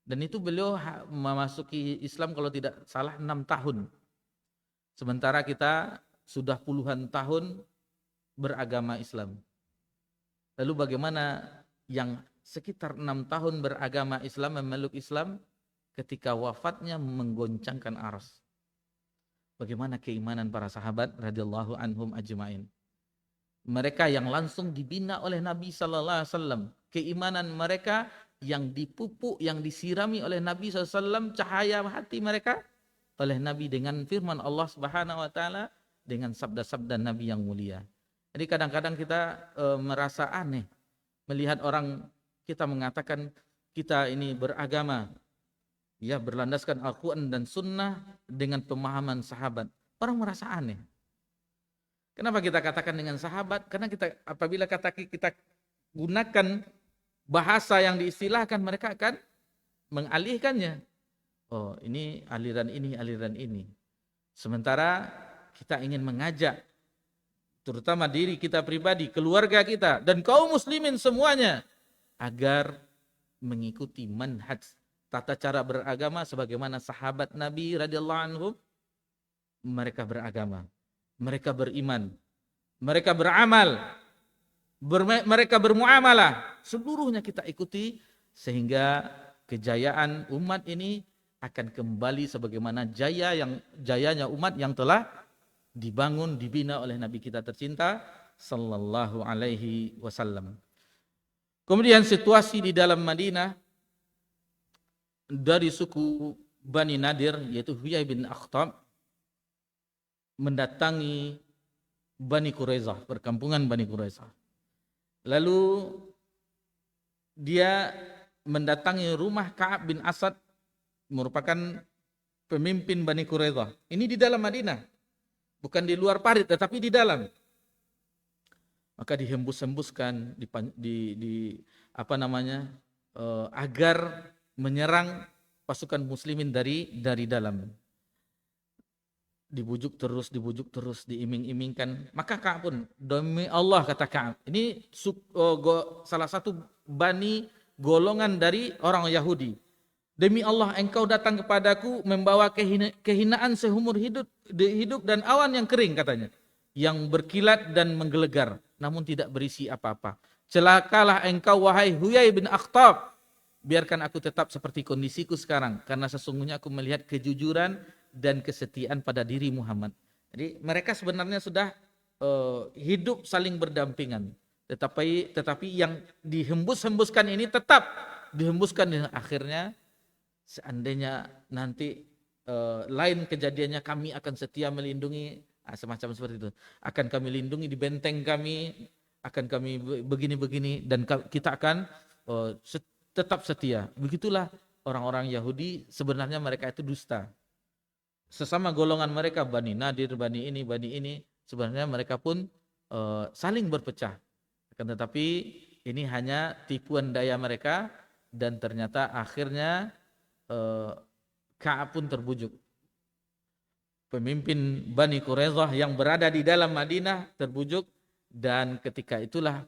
Dan itu beliau memasuki Islam kalau tidak salah 6 tahun. Sementara kita sudah puluhan tahun beragama Islam. Lalu bagaimana yang sekitar 6 tahun beragama Islam, memeluk Islam, ketika wafatnya menggoncangkan aras. Bagaimana keimanan para sahabat radhiyallahu anhum ajmain. Mereka yang langsung dibina oleh Nabi sallallahu alaihi wasallam, keimanan mereka yang dipupuk, yang disirami oleh Nabi SAW, cahaya hati mereka oleh Nabi dengan firman Allah Subhanahu wa taala, dengan sabda-sabda Nabi yang mulia. Jadi kadang-kadang kita merasa aneh melihat orang, kita mengatakan kita ini beragama ya berlandaskan Al-Quran dan Sunnah dengan pemahaman sahabat. Orang merasa aneh. Kenapa kita katakan dengan sahabat? Karena kita apabila kita gunakan bahasa yang diistilahkan, mereka akan mengalihkannya. Oh, ini aliran ini, aliran ini. Sementara kita ingin mengajak, terutama diri kita pribadi, keluarga kita, dan kaum muslimin semuanya, agar mengikuti manhaj, tata cara beragama sebagaimana sahabat Nabi radhiyallahu anhum mereka beragama. Mereka beriman, mereka beramal, mereka bermuamalah, seluruhnya kita ikuti sehingga kejayaan umat ini akan kembali sebagaimana jayanya umat yang telah dibangun, dibina oleh Nabi kita tercinta sallallahu alaihi wasallam. Kemudian situasi di dalam Madinah dari suku Bani Nadir, yaitu Huyai bin Akhtab, mendatangi Bani Quraidah, perkampungan Bani Quraidah. Lalu dia mendatangi rumah Ka'ab bin Asad, merupakan pemimpin Bani Quraidah. Ini di dalam Madinah, bukan di luar parit, tetapi di dalam. Maka dihembus-hembuskan, agar menyerang pasukan muslimin dari dalam. Dibujuk terus, diiming-imingkan. Maka Ka'ab pun, demi Allah kata Ka'ab, ini salah satu bani golongan dari orang Yahudi. Demi Allah engkau datang kepadaku membawa kehinaan seumur hidup dan awan yang kering katanya, yang berkilat dan menggelegar, namun tidak berisi apa-apa. Celakalah engkau wahai Huyai bin Akhtab, biarkan aku tetap seperti kondisiku sekarang, karena sesungguhnya aku melihat kejujuran dan kesetiaan pada diri Muhammad. Jadi mereka sebenarnya sudah hidup saling berdampingan, tetapi yang dihembus-hembuskan ini tetap dihembuskan, dan akhirnya seandainya nanti lain kejadiannya, kami akan setia melindungi, semacam seperti itu, akan kami lindungi di benteng kami, akan kami begini-begini, dan kita akan tetap setia. Begitulah orang-orang Yahudi, sebenarnya mereka itu dusta. Sesama golongan mereka, Bani Nadir, Bani ini, sebenarnya mereka pun saling berpecah. Akan tetapi ini hanya tipuan daya mereka dan ternyata akhirnya Ka'ab pun terbujuk. Pemimpin Bani Quraidah yang berada di dalam Madinah terbujuk, dan ketika itulah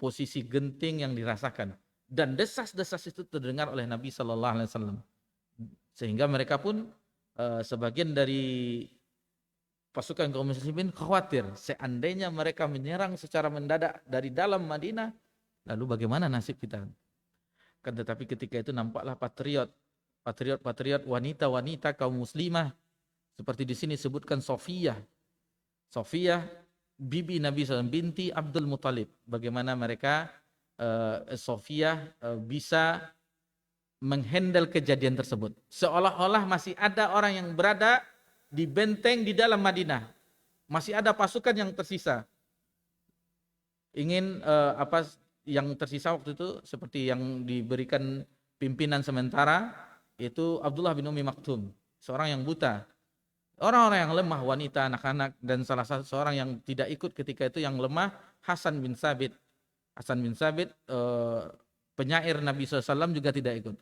posisi genting yang dirasakan dan desas-desas itu terdengar oleh Nabi Sallallahu Alaihi Wasallam, sehingga mereka pun sebagian dari pasukan kaum muslimin khawatir seandainya mereka menyerang secara mendadak dari dalam Madinah, lalu bagaimana nasib kita? Kan tetapi ketika itu nampaklah patriot wanita-wanita kaum muslimah, seperti di sini sebutkan Sofiyah bibi Nabi SAW, binti Abdul Muthalib. Bagaimana mereka Sofiyah bisa menghandle kejadian tersebut, seolah-olah masih ada orang yang berada di benteng di dalam Madinah, masih ada pasukan yang tersisa. Ingin apa yang tersisa waktu itu seperti yang diberikan pimpinan sementara itu Abdullah bin Umi Maktum, seorang yang buta. Orang-orang yang lemah, wanita, anak-anak, dan salah satu seorang yang tidak ikut ketika itu yang lemah, Hasan bin Sabit. Penyair Nabi SAW juga tidak ikut.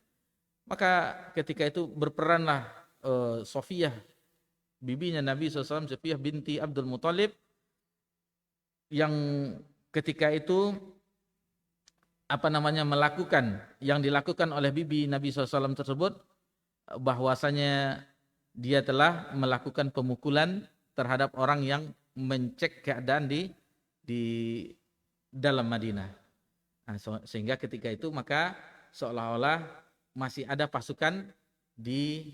Maka ketika itu berperanlah Sofiyah, bibinya Nabi SAW, Sofiyah binti Abdul Muthalib, yang ketika itu melakukan yang dilakukan oleh bibi Nabi SAW tersebut, bahwasanya dia telah melakukan pemukulan terhadap orang yang mencek keadaan di dalam Madinah. Nah, sehingga ketika itu maka seolah-olah masih ada pasukan di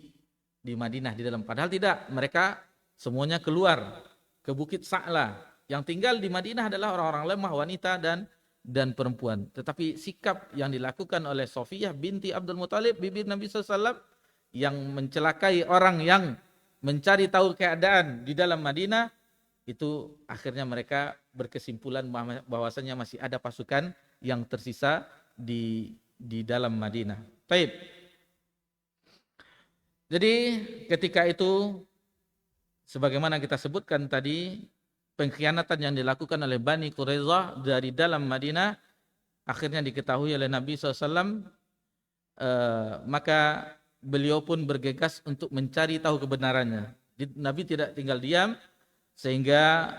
Madinah di dalam. Padahal tidak, mereka semuanya keluar ke Bukit Sa'la. Yang tinggal di Madinah adalah orang-orang lemah, wanita dan perempuan. Tetapi sikap yang dilakukan oleh Sofiyah binti Abdul Muthalib, bibi Nabi SAW, yang mencelakai orang yang mencari tahu keadaan di dalam Madinah, itu akhirnya mereka berkesimpulan bahwasanya masih ada pasukan yang tersisa di dalam Madinah. Baik. Jadi ketika itu sebagaimana kita sebutkan tadi, pengkhianatan yang dilakukan oleh Bani Quraidah dari dalam Madinah akhirnya diketahui oleh Nabi SAW, maka beliau pun bergegas untuk mencari tahu kebenarannya. Nabi tidak tinggal diam, sehingga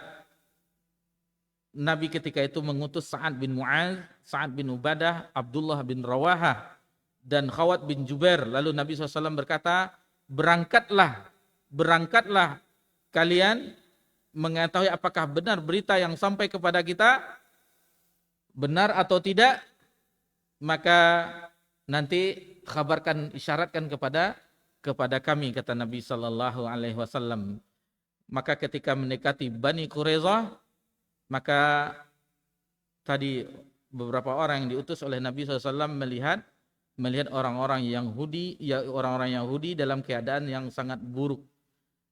Nabi ketika itu mengutus Sa'ad bin Mu'adz, Sa'ad bin Ubadah, Abdullah bin Rawahah, dan Khawat bin Jubair. Lalu Nabi SAW berkata, berangkatlah kalian mengetahui apakah benar berita yang sampai kepada kita, benar atau tidak, maka nanti kabarkan, isyaratkan kepada kami, kata Nabi sallallahu alaihi wasallam. Maka ketika mendekati Bani Quraidah, maka tadi beberapa orang yang diutus oleh Nabi SAW melihat orang-orang Yahudi dalam keadaan yang sangat buruk.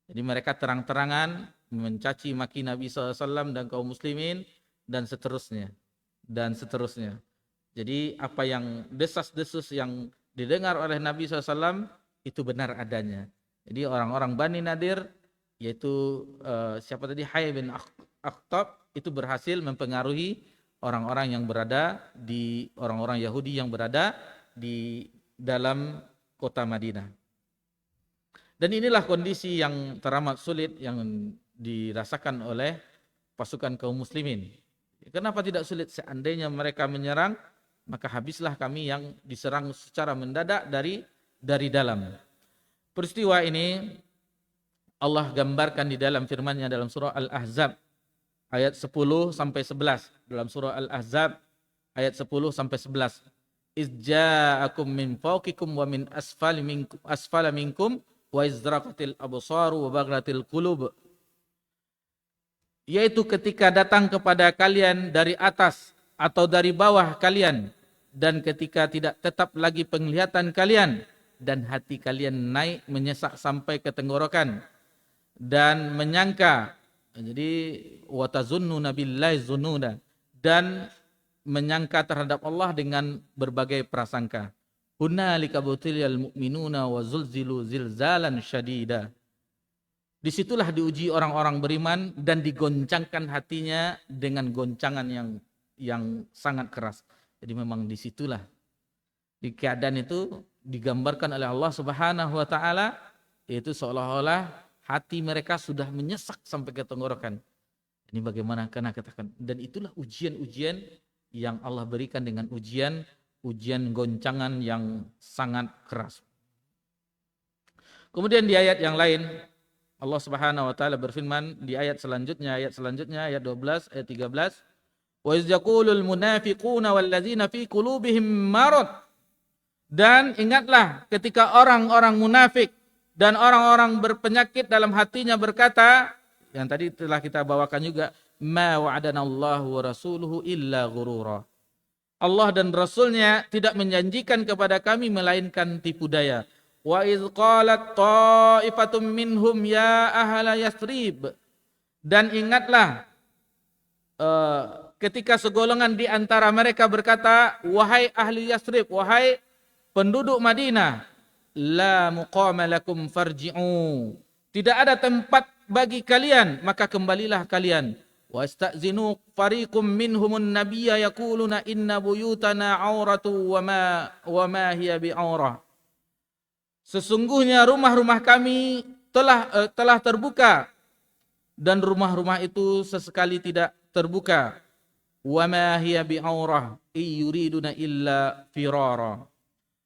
Jadi mereka terang-terangan mencaci maki Nabi SAW dan kaum muslimin dan seterusnya. Jadi apa yang desas-desus yang didengar oleh Nabi SAW itu benar adanya. Jadi orang-orang Bani Nadir, yaitu siapa tadi, Hayy bin Akhtab, itu berhasil mempengaruhi orang-orang Yahudi yang berada di dalam kota Madinah. Dan inilah kondisi yang teramat sulit yang dirasakan oleh pasukan kaum muslimin. Kenapa tidak sulit? Seandainya mereka menyerang, maka habislah kami yang diserang secara mendadak dari dalam. Peristiwa ini Allah gambarkan di dalam firman-Nya dalam surah Al-Ahzab ayat 10 sampai 11. Dalam surah Al-Ahzab ayat 10 sampai 11. Iz ja'akum min fawqikum wa min asfala minkum wa izraqatil absaru wa baghlatil qulub. Yaitu ketika datang kepada kalian dari atas atau dari bawah kalian, dan ketika tidak tetap lagi penglihatan kalian, dan hati kalian naik menyesak sampai ke tenggorokan, dan menyangka, jadi watazunnuna billahi zununa, dan menyangka terhadap Allah dengan berbagai prasangka. Hunalika butuliyal mu'minuna wa zulzilu zilzalan syadida. Disitulah diuji orang-orang beriman dan digoncangkan hatinya dengan goncangan yang sangat keras. Jadi memang disitulah Di keadaan itu digambarkan oleh Allah Subhanahu wa taala, yaitu seolah-olah hati mereka sudah menyesak sampai ke tenggorokan. Ini bagaimana kena katakan, dan itulah ujian-ujian yang Allah berikan dengan ujian goncangan yang sangat keras. Kemudian di ayat yang lain Allah Subhanahu wa taala berfirman di ayat selanjutnya ayat 12 ayat 13, wa iz yaqulul munafiquna walladzina fi qulubihim marad. Dan ingatlah ketika orang-orang munafik dan orang-orang berpenyakit dalam hatinya berkata, yang tadi telah kita bawakan juga, ma wa'adanallahu wa rasuluhu illa ghurura. Allah dan Rasulnya tidak menjanjikan kepada kami melainkan tipu daya. Wa iz qalat ta'ifatum minhum ya ahla Yathrib. Dan ingatlah ketika segolongan di antara mereka berkata, wahai ahli Yathrib, wahai penduduk Madinah, la muqama lakum farji'u. Tidak ada tempat bagi kalian, maka kembalilah kalian. Wasta'zinu fariqum minhumun nabiyya yaquluna inna buyutana auratu wa ma hiya bi'aurah. Sesungguhnya rumah-rumah kami telah terbuka dan rumah-rumah itu sesekali tidak terbuka. Wa ma hiya bi'aurah yuriduna illa firara.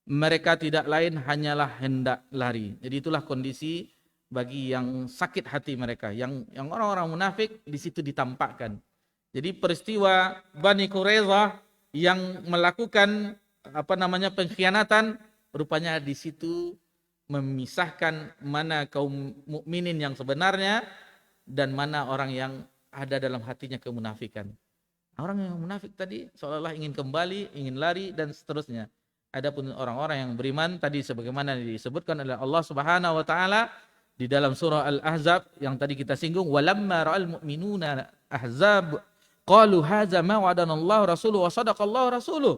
Mereka tidak lain hanyalah hendak lari. Jadi itulah kondisi bagi yang sakit hati mereka, yang orang-orang munafik di situ ditampakkan. Jadi peristiwa Bani Quraidah yang melakukan pengkhianatan, rupanya di situ memisahkan mana kaum mukminin yang sebenarnya dan mana orang yang ada dalam hatinya kemunafikan. Orang yang munafik tadi seolah-olah ingin kembali, ingin lari dan seterusnya. Adapun orang-orang yang beriman tadi sebagaimana disebutkan oleh Allah Subhanahu wa taala di dalam surah Al-Ahzab yang tadi kita singgung, walamma ra'al mu'minuna ahzab qalu hadza ma wa'adanallahu rasuluhu wa sadaqallahu rasuluh.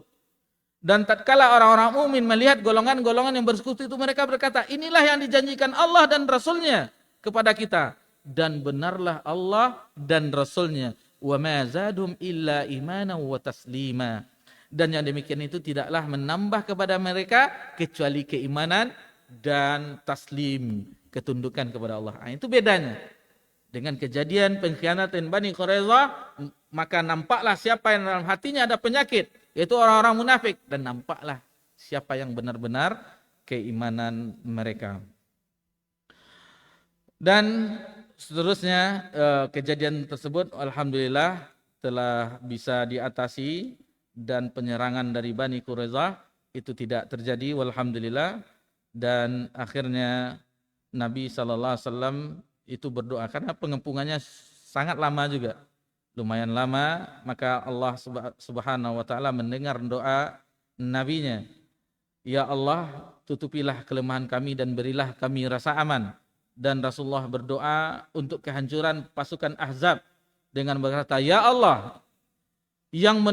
Dan tatkala orang-orang mukmin melihat golongan-golongan yang bersekutu itu, mereka berkata, inilah yang dijanjikan Allah dan Rasulnya kepada kita, dan benarlah Allah dan Rasulnya. Wa ma zadum illa imanan wa taslima. Dan yang demikian itu tidaklah menambah kepada mereka kecuali keimanan dan taslim, ketundukan kepada Allah. Nah, itu bedanya. Dengan kejadian pengkhianatan Bani Quraidah, maka nampaklah siapa yang dalam hatinya ada penyakit, yaitu orang-orang munafik, dan nampaklah siapa yang benar-benar keimanan mereka. Dan seterusnya kejadian tersebut alhamdulillah telah bisa diatasi dan penyerangan dari Bani Quraidah itu tidak terjadi walhamdulillah. Dan akhirnya Nabi SAW itu berdoa karena pengepungannya sangat lama juga, lumayan lama, maka Allah Subhanahu wa taala mendengar doa nabinya. Ya Allah, tutupilah kelemahan kami dan berilah kami rasa aman. Dan Rasulullah berdoa untuk kehancuran pasukan Ahzab dengan berkata, ya Allah yang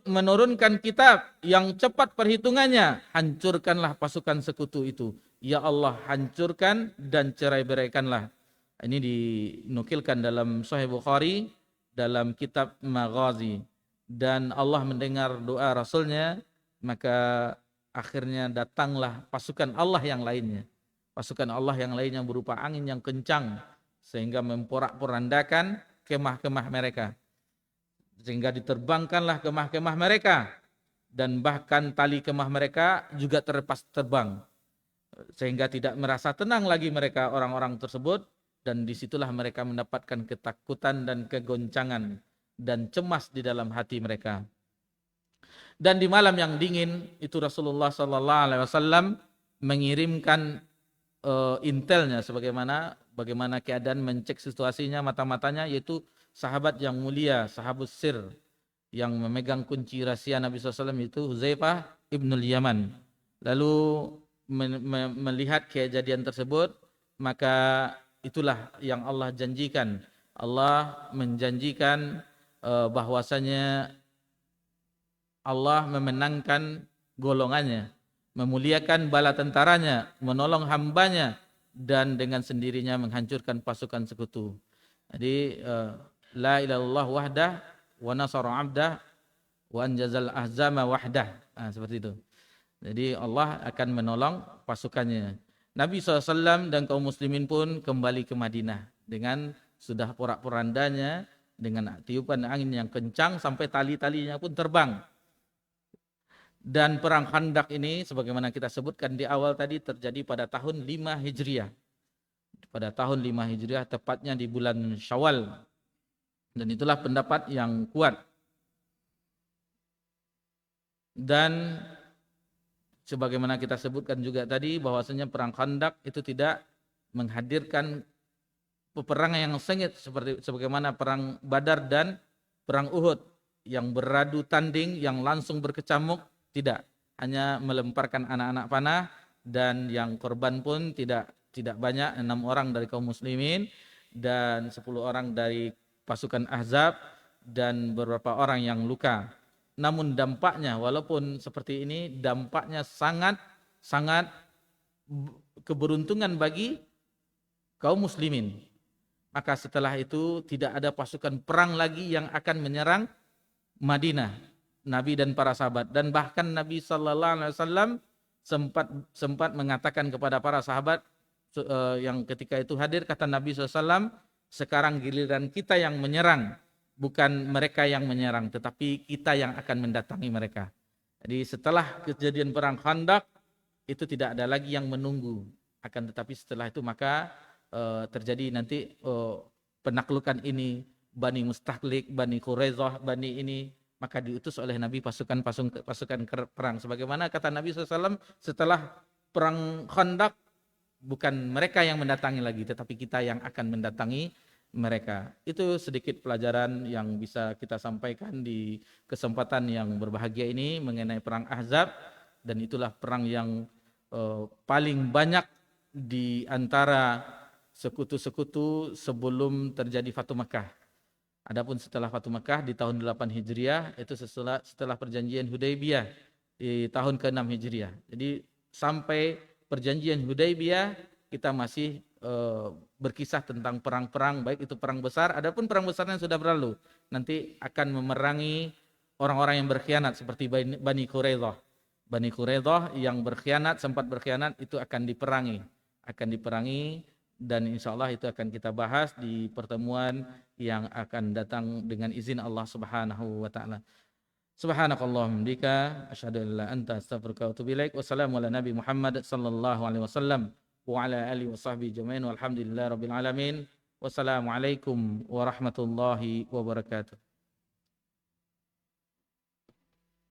menurunkan kitab yang cepat perhitungannya, hancurkanlah pasukan sekutu itu. Ya Allah, hancurkan dan cerai-beraikanlah. Ini dinukilkan dalam Sahih Bukhari dalam kitab Maghazi. Dan Allah mendengar doa Rasulnya, maka akhirnya datanglah pasukan Allah yang lainnya. Pasukan Allah yang lainnya berupa angin yang kencang sehingga memporak-porandakan kemah-kemah mereka. Sehingga diterbangkanlah kemah-kemah mereka, dan bahkan tali kemah mereka juga terlepas terbang, sehingga tidak merasa tenang lagi mereka orang-orang tersebut. Dan disitulah mereka mendapatkan ketakutan dan kegoncangan dan cemas di dalam hati mereka. Dan di malam yang dingin itu Rasulullah SAW mengirimkan intelnya, bagaimana keadaan, mencek situasinya mata-matanya, yaitu sahabat yang mulia, sahabat sir yang memegang kunci rahasia Nabi SAW itu Huzaifah ibnul Yaman. Lalu melihat kejadian tersebut, maka itulah yang Allah janjikan. Allah menjanjikan bahwasanya Allah memenangkan golongannya, memuliakan bala tentaranya, menolong hambanya, dan dengan sendirinya menghancurkan pasukan sekutu. Jadi la ilaha illallah wahdah wa nasara abdah wa anjazal ahzama wahdah. Seperti itu. Jadi Allah akan menolong pasukannya. Nabi SAW dan kaum muslimin pun kembali ke Madinah dengan sudah porak-porandanya, dengan tiupan angin yang kencang sampai tali-talinya pun terbang. Dan perang Khandaq ini sebagaimana kita sebutkan di awal tadi terjadi pada tahun 5 Hijriah. Pada tahun 5 Hijriah tepatnya di bulan Syawal. Dan itulah pendapat yang kuat. Dan sebagaimana kita sebutkan juga tadi bahwasanya perang Khandaq itu tidak menghadirkan peperangan yang sengit seperti sebagaimana perang Badar dan perang Uhud yang beradu tanding, yang langsung berkecamuk, tidak, hanya melemparkan anak-anak panah dan yang korban pun tidak banyak, 6 orang dari kaum muslimin dan 10 orang dari pasukan Ahzab dan beberapa orang yang luka. Namun dampaknya walaupun seperti ini, dampaknya sangat keberuntungan bagi kaum muslimin. Maka setelah itu tidak ada pasukan perang lagi yang akan menyerang Madinah, Nabi dan para sahabat. Dan bahkan Nabi sallallahu alaihi wasallam sempat mengatakan kepada para sahabat yang ketika itu hadir, kata Nabi SAW, sekarang giliran kita yang menyerang, bukan mereka yang menyerang, tetapi kita yang akan mendatangi mereka. Jadi setelah kejadian perang Khandaq itu tidak ada lagi yang menunggu, akan tetapi setelah itu maka terjadi nanti penaklukan ini, Bani Mustahlik, Bani Quraidah, Bani ini, maka diutus oleh Nabi pasukan perang. Sebagaimana kata Nabi SAW, setelah perang Khandaq bukan mereka yang mendatangi lagi, tetapi kita yang akan mendatangi mereka. Itu sedikit pelajaran yang bisa kita sampaikan di kesempatan yang berbahagia ini mengenai perang Ahzab, dan itulah perang yang paling banyak di antara sekutu-sekutu sebelum terjadi Fatu Makkah. Adapun setelah Fatu Makkah di tahun 8 Hijriah itu setelah perjanjian Hudaybiyah di tahun ke-6 Hijriah. Jadi sampai perjanjian Hudaybiyah kita masih berkisah tentang perang-perang, baik itu perang besar, adapun perang besar yang sudah berlalu nanti akan memerangi orang-orang yang berkhianat seperti Bani Quraidah. Bani Quraidah yang berkhianat, sempat berkhianat, itu akan diperangi dan insya Allah itu akan kita bahas di pertemuan yang akan datang dengan izin Allah Subhanahu wa taala. Subhanakallahumma bika asyhadu an la anta astaghfiruka wa atubu ilaik. Wassalamu ala nabi Muhammad sallallahu alaihi wasallam wa ala alihi washabbihi jamain walhamdulillahi rabbil alamin. Wassalamualaikum warahmatullahi wabarakatuh.